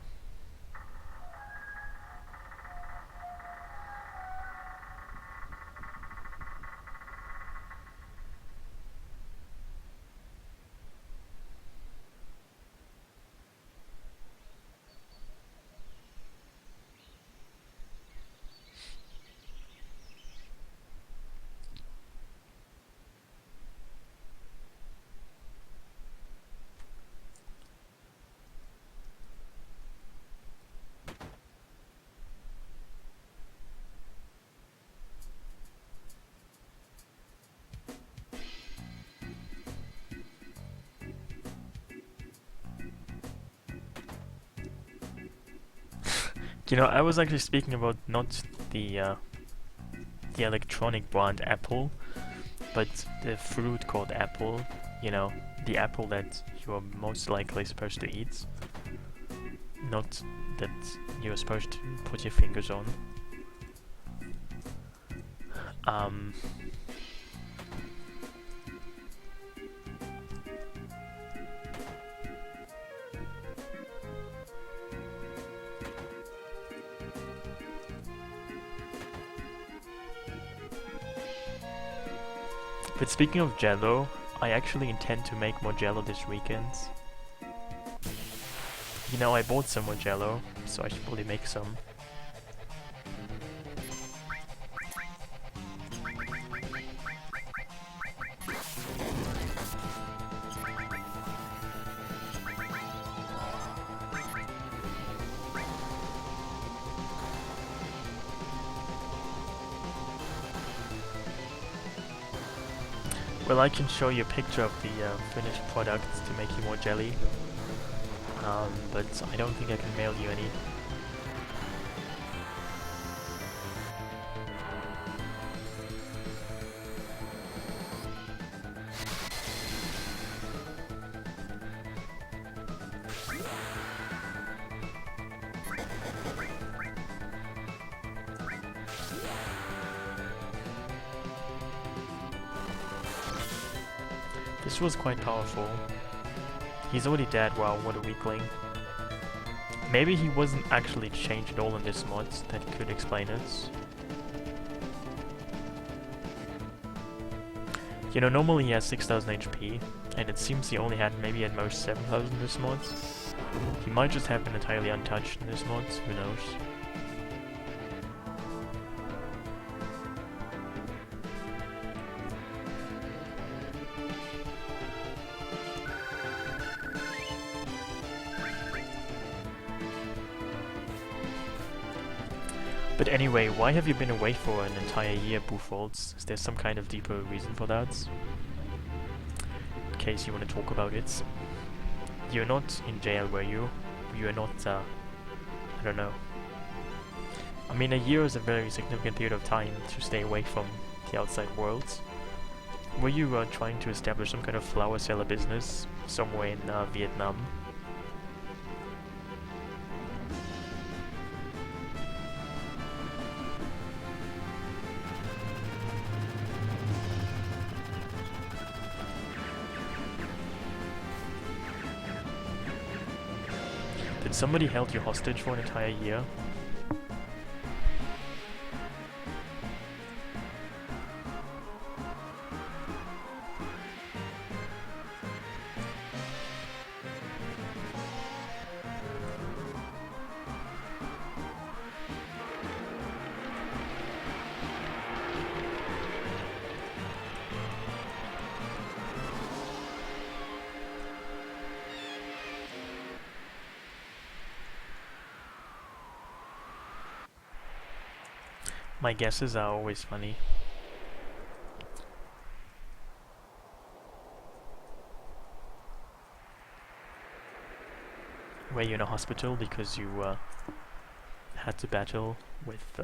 A: You know, I was actually speaking about not the electronic brand Apple, but the fruit called apple. You know, the apple that you are most likely supposed to eat, not that you're supposed to put your fingers on. But speaking of Jello, I actually intend to make more Jello this weekend. You know, I bought some more Jello, so I should probably make some. Well, I can show you a picture of the finished product to make you more jelly, but I don't think I can mail you any. This was quite powerful. He's already dead, wow, what a weakling. Maybe he wasn't actually changed at all in this mod, that could explain it. You know, normally he has 6000 HP, and it seems he only had maybe at most 7000 in this mod. He might just have been entirely untouched in this mod, who knows. But anyway, why have you been away for an entire year, Buffolds? Is there some kind of deeper reason for that? In case you want to talk about it. You're not in jail, were you? You are not, I don't know. I mean, a year is a very significant period of time to stay away from the outside world. Were you trying to establish some kind of flower seller business somewhere in Vietnam? Did somebody held you hostage for an entire year? My guesses are always funny. Were you in a hospital because you had to battle with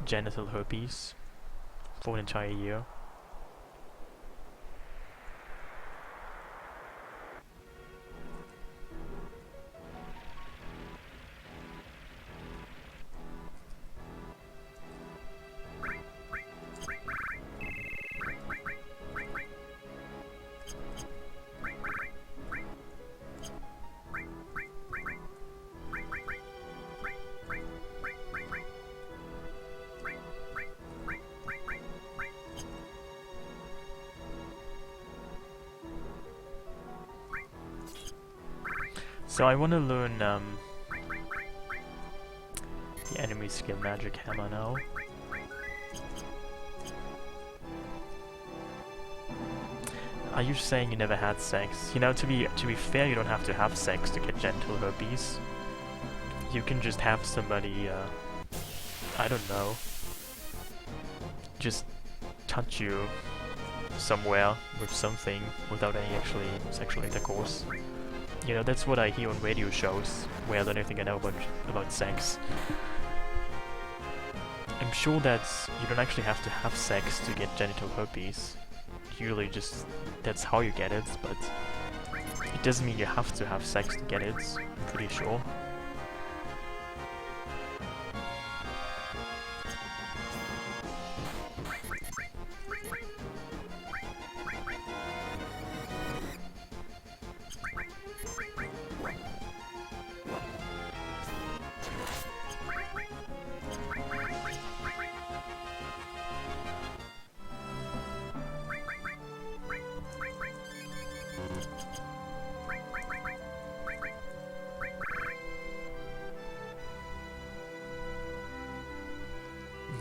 A: genital herpes for an entire year? So I want to learn the enemy skill magic hammer now. Are you saying you never had sex? You know, to be fair, you don't have to have sex to get genital herpes. You can just have somebody, I don't know, just touch you somewhere with something without any actually sexual intercourse. You know, that's what I hear on radio shows, where I learn everything I know about sex. I'm sure that you don't actually have to have sex to get genital herpes. Usually just, that's how you get it, but it doesn't mean you have to have sex to get it, I'm pretty sure.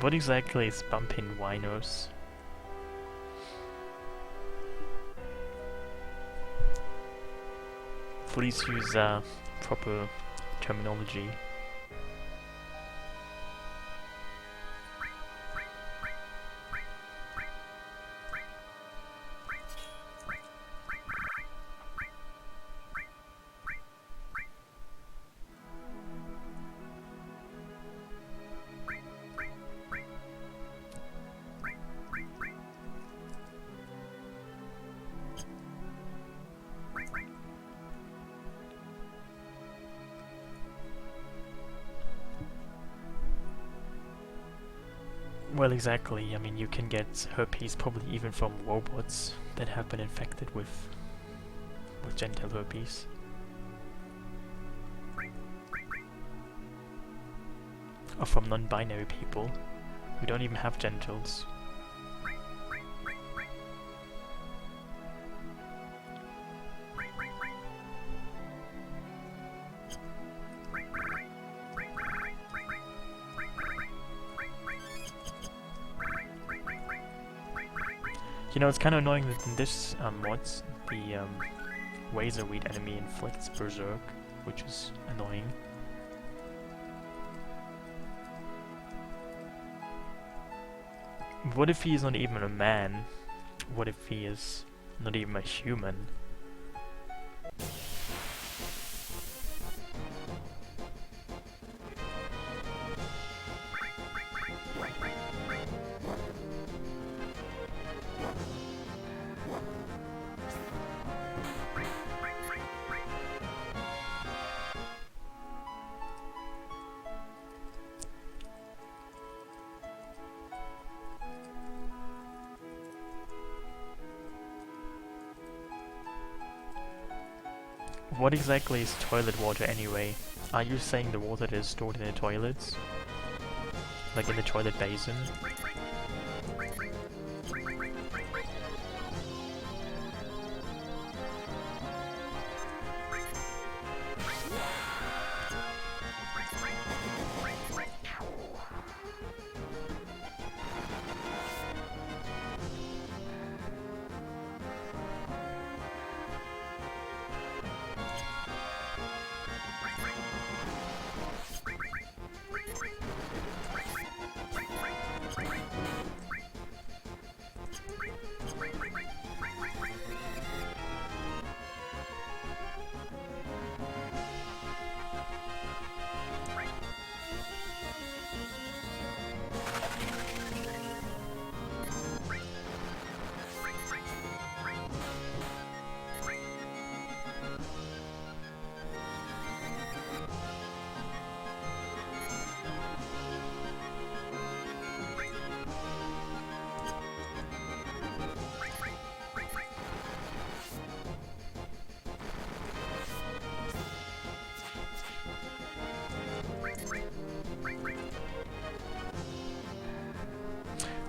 A: What exactly is bumping winos? Please use proper terminology. Well, exactly. I mean, you can get herpes probably even from robots that have been infected with genital herpes. Or from non-binary people who don't even have genitals. You know, it's kind of annoying that in this mod, the razor weed enemy inflicts berserk, which is annoying. What if he is not even a man? What if he is not even a human? What exactly is toilet water anyway? Are you saying the water that is stored in the toilets? Like in the toilet basin?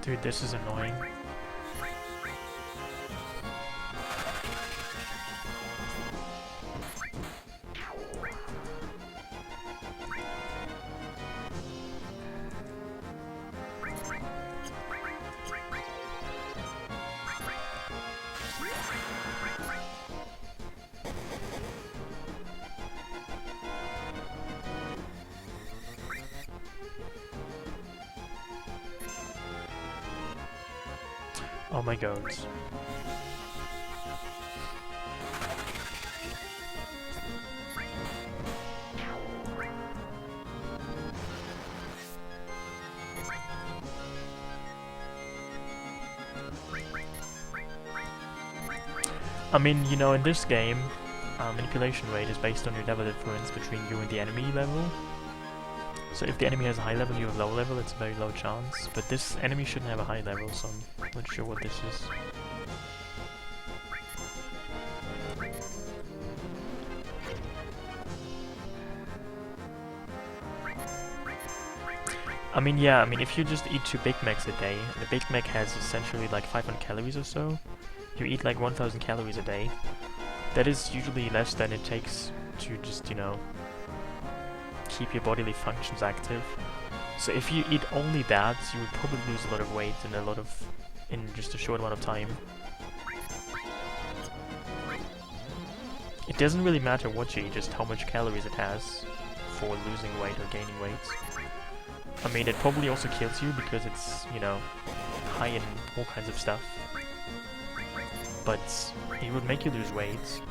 A: Dude, this is annoying. Oh my god. I mean, you know, in this game, manipulation rate is based on your level difference between you and the enemy level. So if the enemy has a high level, you have low level, it's a very low chance. But this enemy shouldn't have a high level, so I'm not sure what this is. I mean, yeah, I mean, if you just eat 2 Big Macs a day, the Big Mac has essentially like 500 calories or so. You eat like 1000 calories a day. That is usually less than it takes to just, you know, keep your bodily functions active. So if you eat only that, you would probably lose a lot of weight in just a short amount of time. It doesn't really matter what you eat, just how much calories it has for losing weight or gaining weight. I mean, it probably also kills you because it's, you know, high in all kinds of stuff. But it would make you lose weight.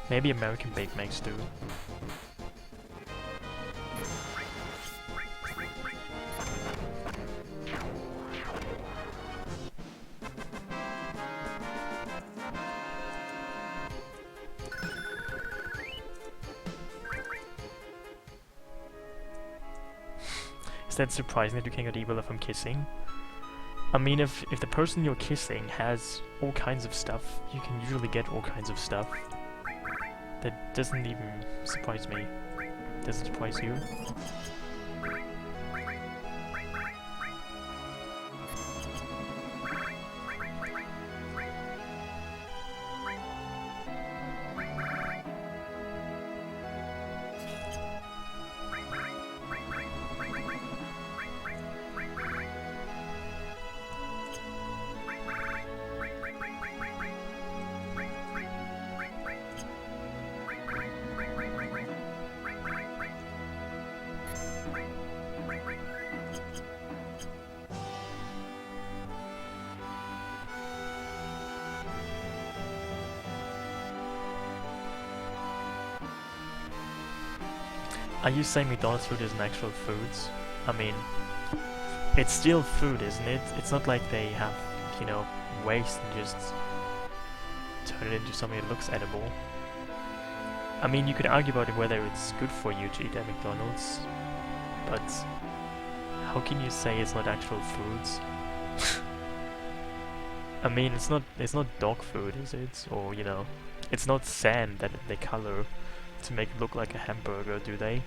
A: Maybe American Bake Macs do. Is that surprising that you can get evil from kissing? I mean, if the person you're kissing has all kinds of stuff, you can usually get all kinds of stuff. That doesn't even surprise me. Does it surprise you? Are you saying McDonald's food isn't actual foods? I mean, it's still food, isn't it? It's not like they have, you know, waste and just turn it into something that looks edible. I mean, you could argue about it whether it's good for you to eat at McDonald's, but how can you say it's not actual foods? I mean, it's not dog food, is it? Or, you know, it's not sand that they color to make it look like a hamburger, do they?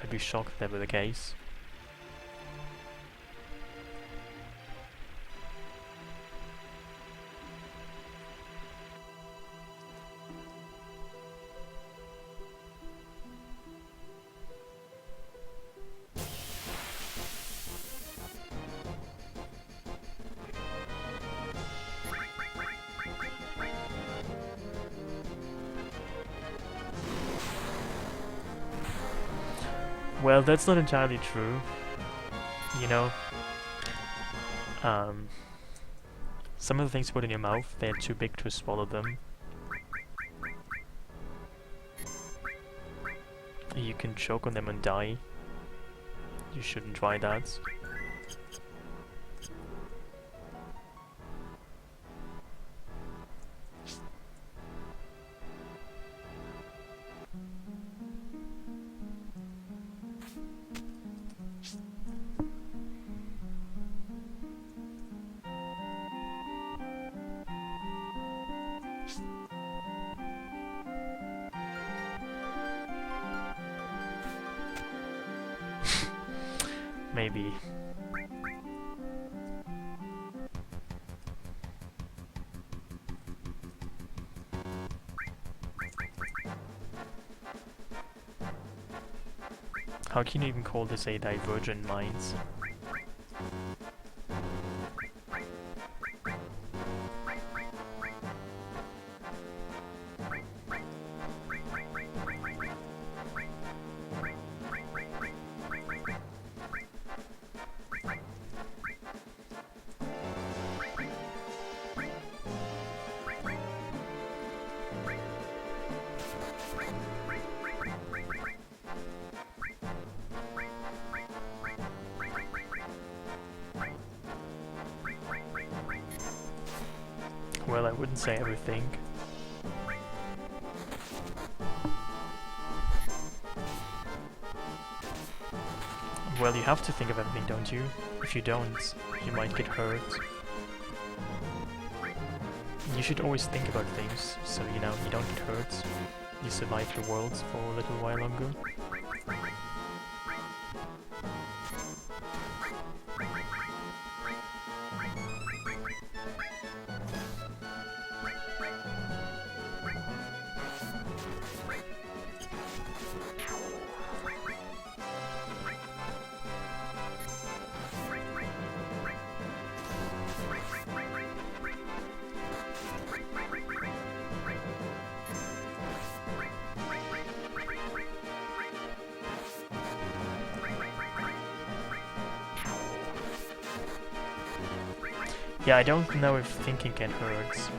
A: I'd be shocked if that were the case. Well, that's not entirely true. You know, some of the things you put in your mouth, they're too big to swallow them. You can choke on them and die. You shouldn't try that. Maybe. How can you even call this a divergent lines? Well, I wouldn't say everything. Well, you have to think of everything, don't you? If you don't, you might get hurt. You should always think about things, so you know, you don't get hurt. You survive the world for a little while longer. Yeah, I don't know if thinking can hurt.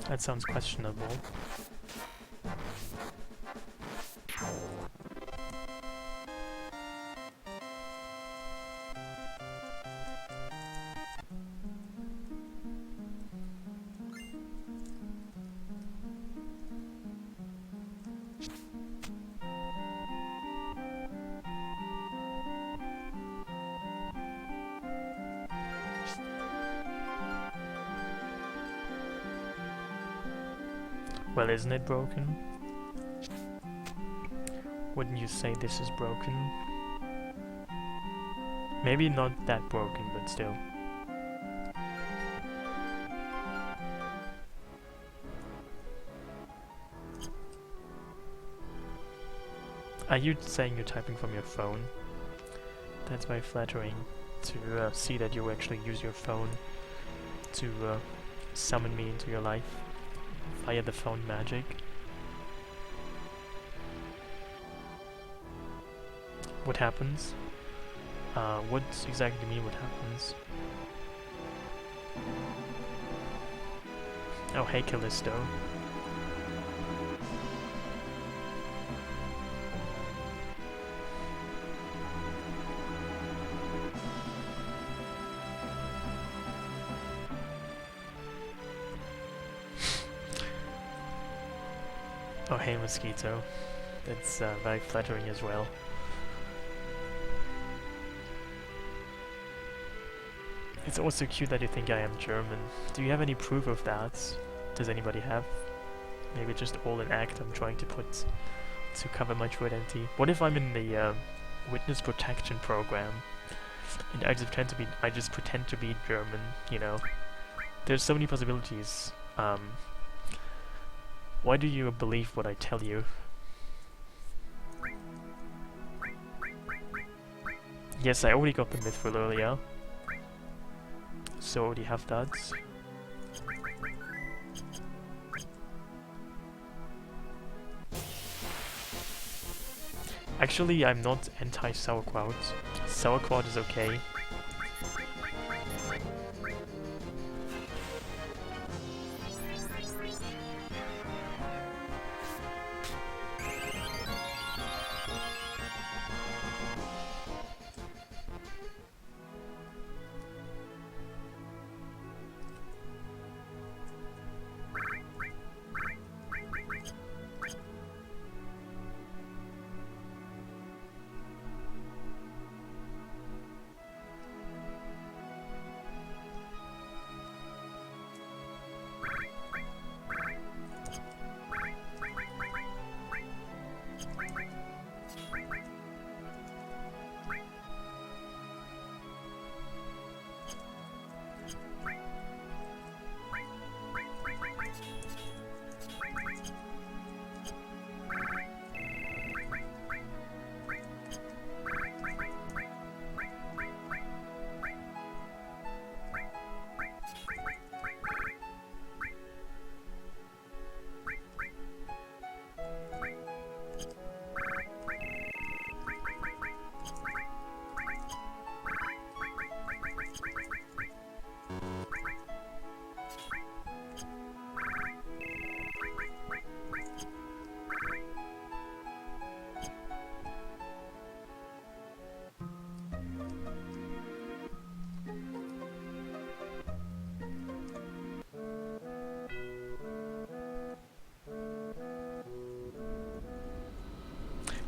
A: That sounds questionable. Well, isn't it broken? Wouldn't you say this is broken? Maybe not that broken, but still. Are you saying you're typing from your phone? That's very flattering to see that you actually use your phone to summon me into your life via the phone magic. What happens? What exactly do you mean what happens? Oh, hey Callisto. Oh, hey Mosquito. That's very flattering as well. It's also cute that you think I am German. Do you have any proof of that? Does anybody have? Maybe just all an act I'm trying to put to cover my true identity. What if I'm in the witness protection program and I just pretend to be German, you know? There's so many possibilities. Why do you believe what I tell you? Yes, I already got the mithril earlier. So I already have that. Actually, I'm not anti-sauerkraut. Sauerkraut is okay.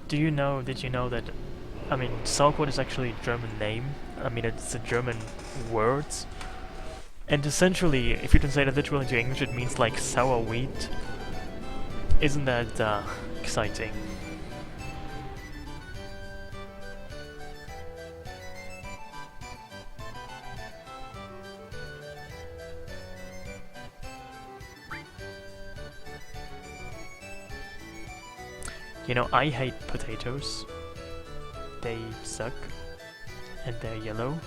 A: Did you know that, I mean, sauerkraut is actually a German name. I mean, it's a German word. And essentially, if you translate it literally into English, it means like sour wheat. Isn't that exciting? You know, I hate potatoes. They suck. And they're yellow.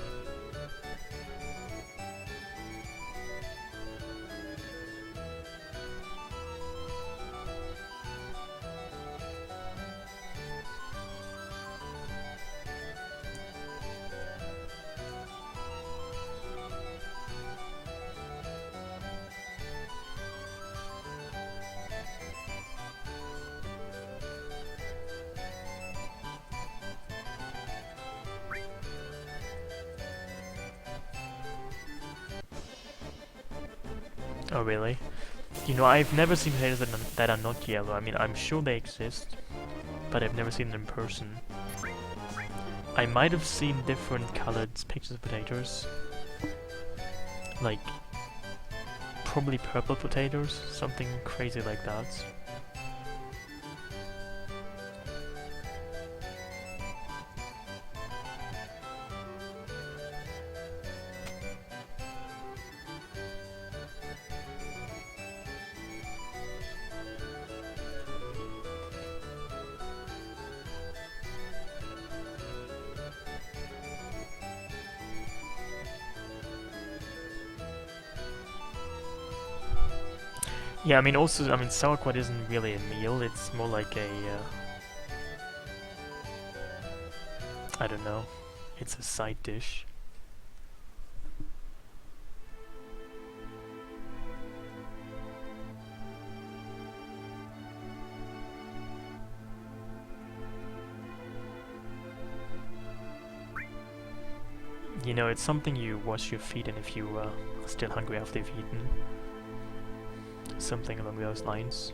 A: Oh really? You know, I've never seen potatoes that are not yellow. I mean, I'm sure they exist, but I've never seen them in person. I might have seen different colored pictures of potatoes. Like, probably purple potatoes, something crazy like that. Yeah, I mean, also, I mean, sauerkraut isn't really a meal, it's more like a, I don't know, it's a side dish. You know, it's something you wash your feet in if you are still hungry after you've eaten. Something along those lines.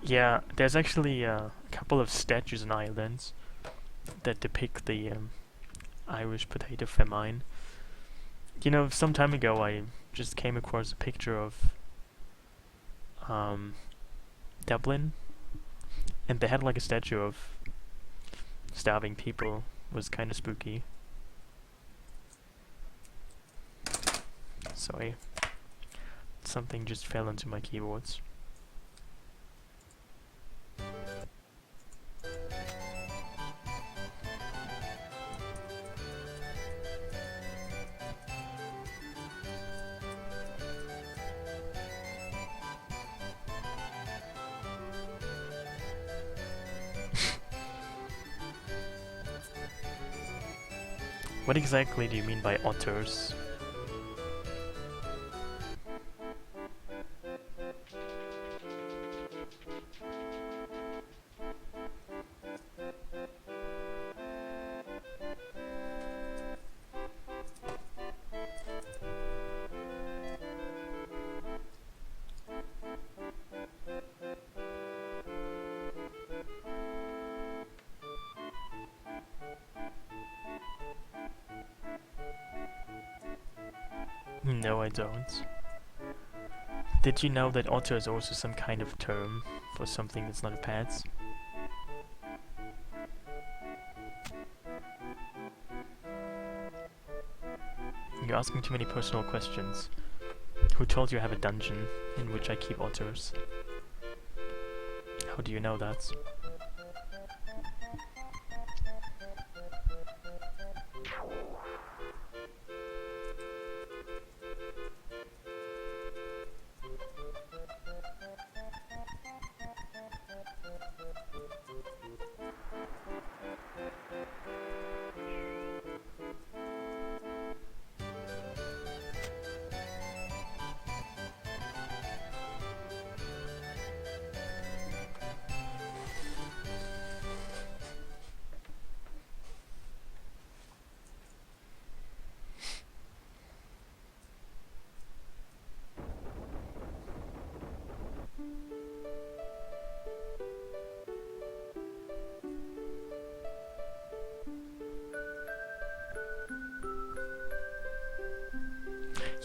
A: Yeah, there's actually a couple of statues in Ireland that depict the Irish potato famine. You know, some time ago I just came across a picture of Dublin, and they had like a statue of starving people. It was kind of spooky. Sorry, something just fell onto my keyboards. What exactly do you mean by otters? No, I don't. Did you know that otter is also some kind of term for something that's not a pet? You're asking too many personal questions. Who told you I have a dungeon in which I keep otters? How do you know that?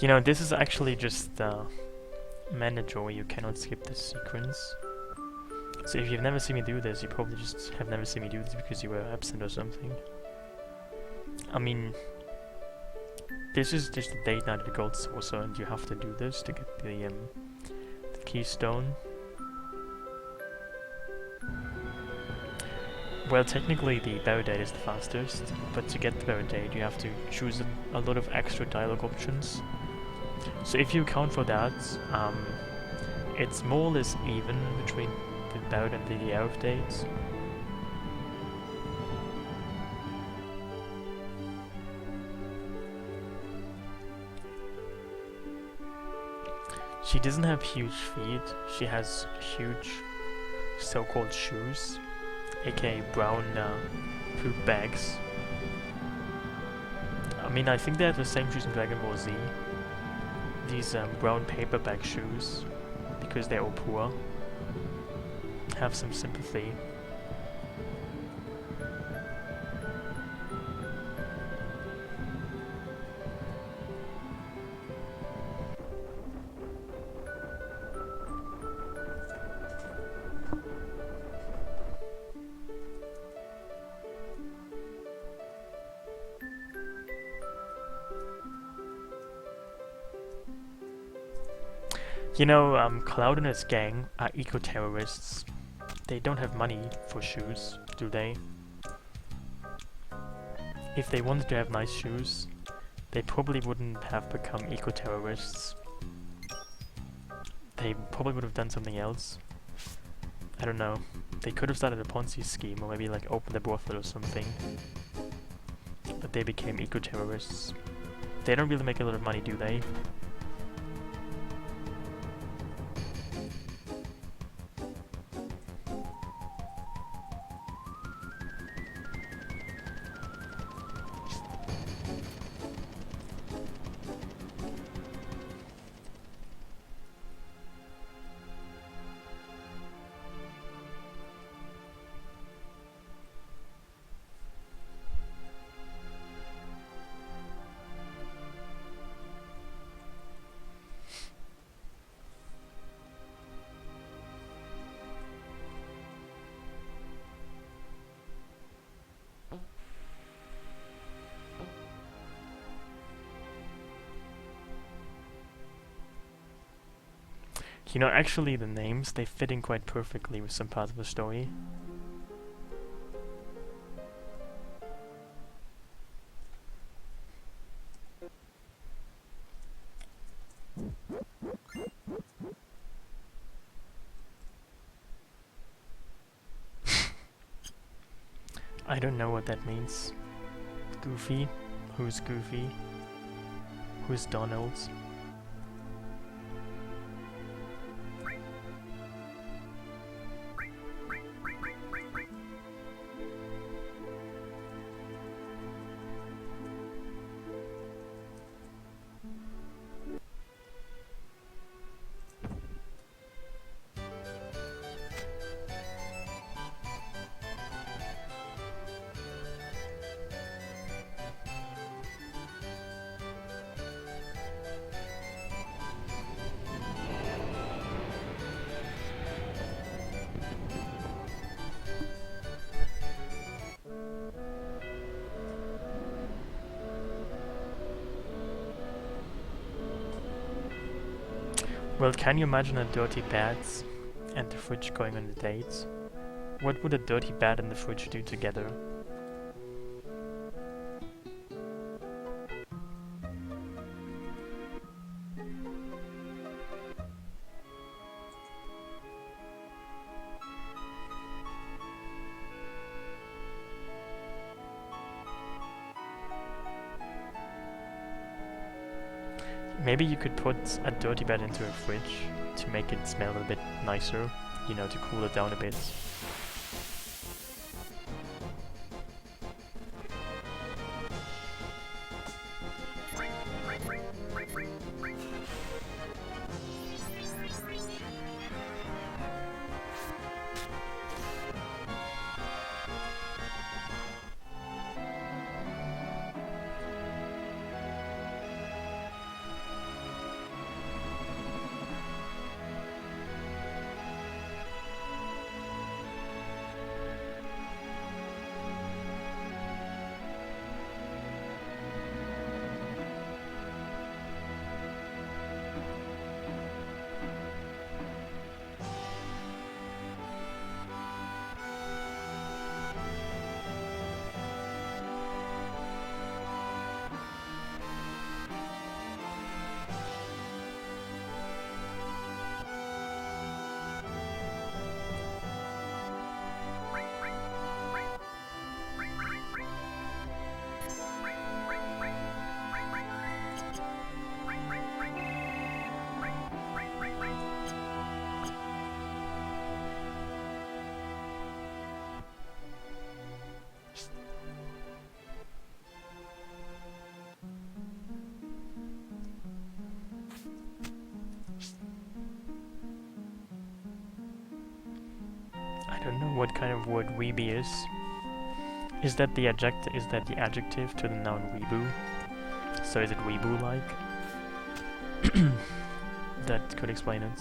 A: You know, this is actually just mandatory, you cannot skip this sequence. So if you've never seen me do this, you probably just have never seen me do this because you were absent or something. I mean, this is just the date night of the Gold Saucer, and you have to do this to get the keystone. Well, technically the Barodate is the fastest, but to get the Barodate you have to choose a lot of extra dialogue options. So if you account for that, it's more or less even between the Barod and the Aerodate. She doesn't have huge feet, she has huge so-called shoes, aka brown poop bags. I mean, I think they have the same shoes in Dragon Ball Z. These brown paper bag shoes, because they're all poor. Have some sympathy. You know, Cloud and his gang are eco-terrorists. They don't have money for shoes, do they? If they wanted to have nice shoes, they probably wouldn't have become eco-terrorists. They probably would have done something else. I don't know. They could have started a Ponzi scheme, or maybe like opened a brothel or something. But they became eco-terrorists. They don't really make a lot of money, do they? You know, actually the names, they fit in quite perfectly with some parts of the story. I don't know what that means. Goofy? Who's Goofy? Who's Donald? Well, can you imagine a dirty bat and the fridge going on a date? What would a dirty bat and the fridge do together? Maybe you could put a dirty bat into a fridge to make it smell a bit nicer, you know, to cool it down a bit. what kind of word weeby is. Is that the adjective to the noun weeboo? So is it weeboo-like? That could explain it.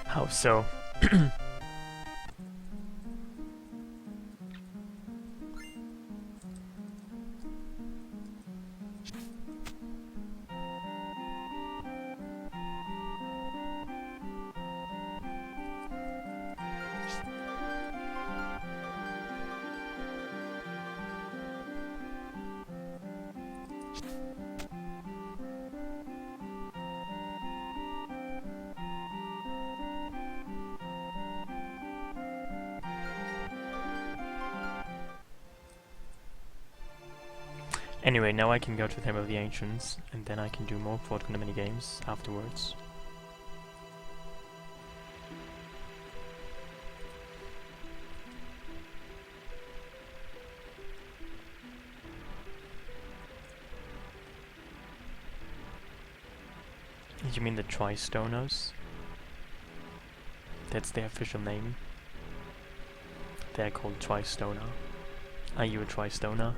A: How so? Anyway, now I can go to Temple of the Ancients, and then I can do more Fort Condor minigames afterwards. You mean the Tri-Stoners? That's their official name. They're called Tri-Stoner. Are you a Tri-Stoner?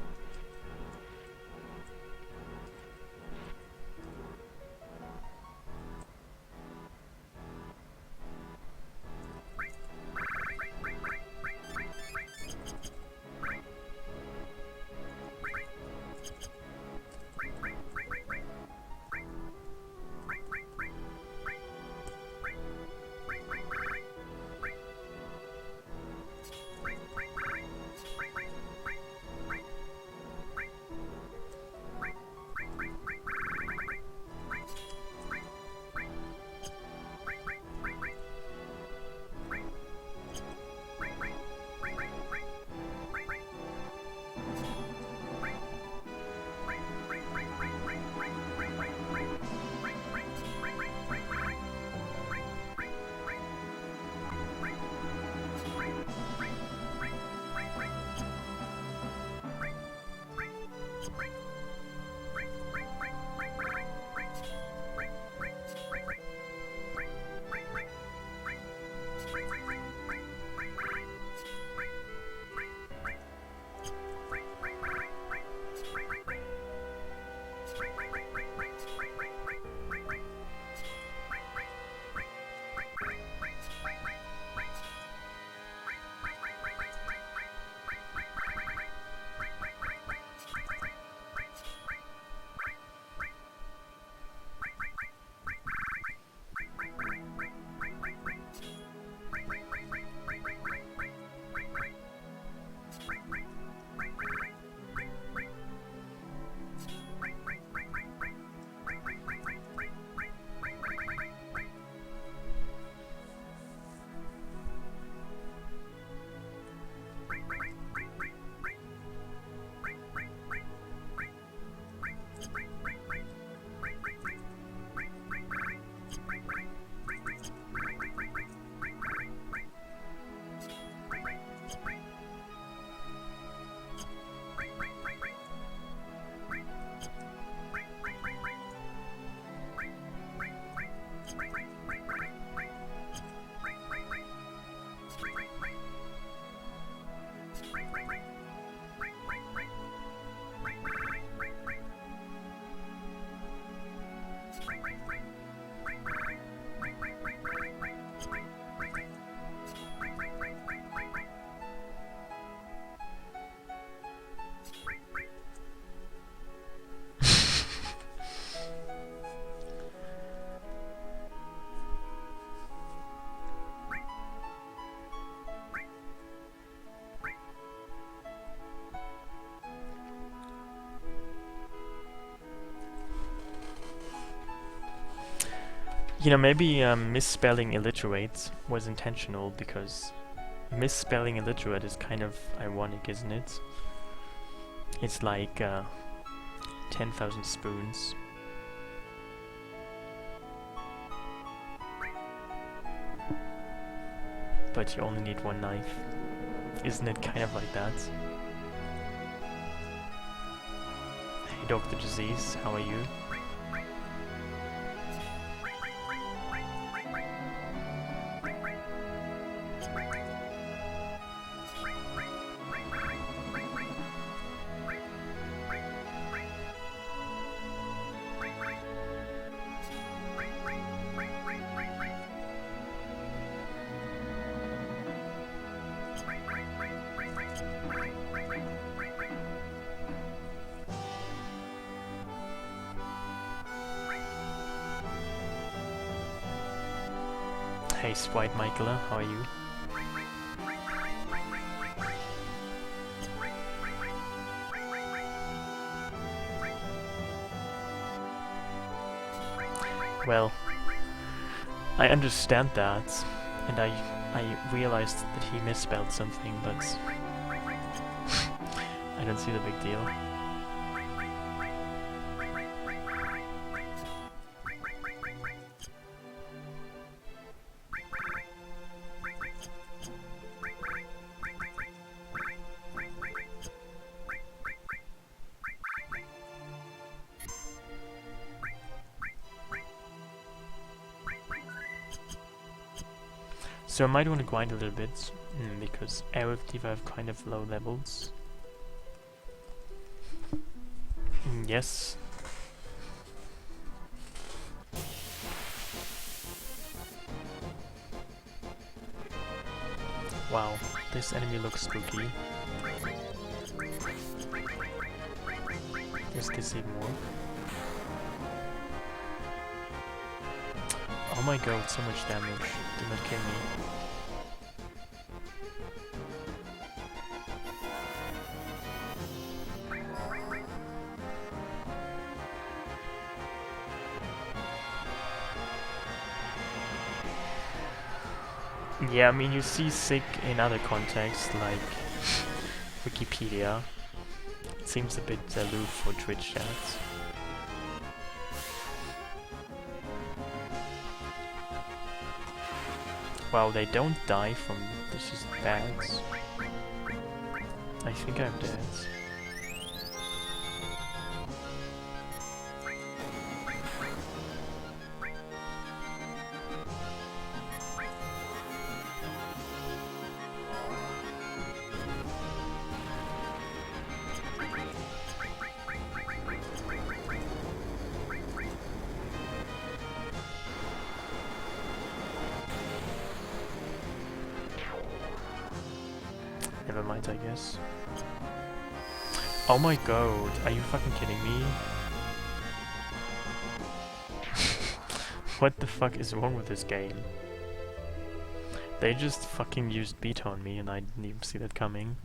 A: You know, maybe misspelling illiterate was intentional, because misspelling illiterate is kind of ironic, isn't it? It's like 10,000 spoons. But you only need one knife. Isn't it kind of like that? Hey Dr. Disease, how are you? Hey Sprite Michaela, how are you? Well, I understand that, and I realized that he misspelled something, but I don't see the big deal. So I might want to grind a little bit, because Gjoerulv have kind of low levels. Yes. Wow, this enemy looks spooky. There's this even more. Oh my god, so much damage. Did not kill me. Yeah, I mean, you see sick in other contexts, like Wikipedia. It seems a bit aloof for Twitch chats. Wow, they don't die from this is bad. I think I'm dead. Never mind, I guess. Oh my god, are you fucking kidding me? What the fuck is wrong with this game? They just fucking used beta on me and I didn't even see that coming.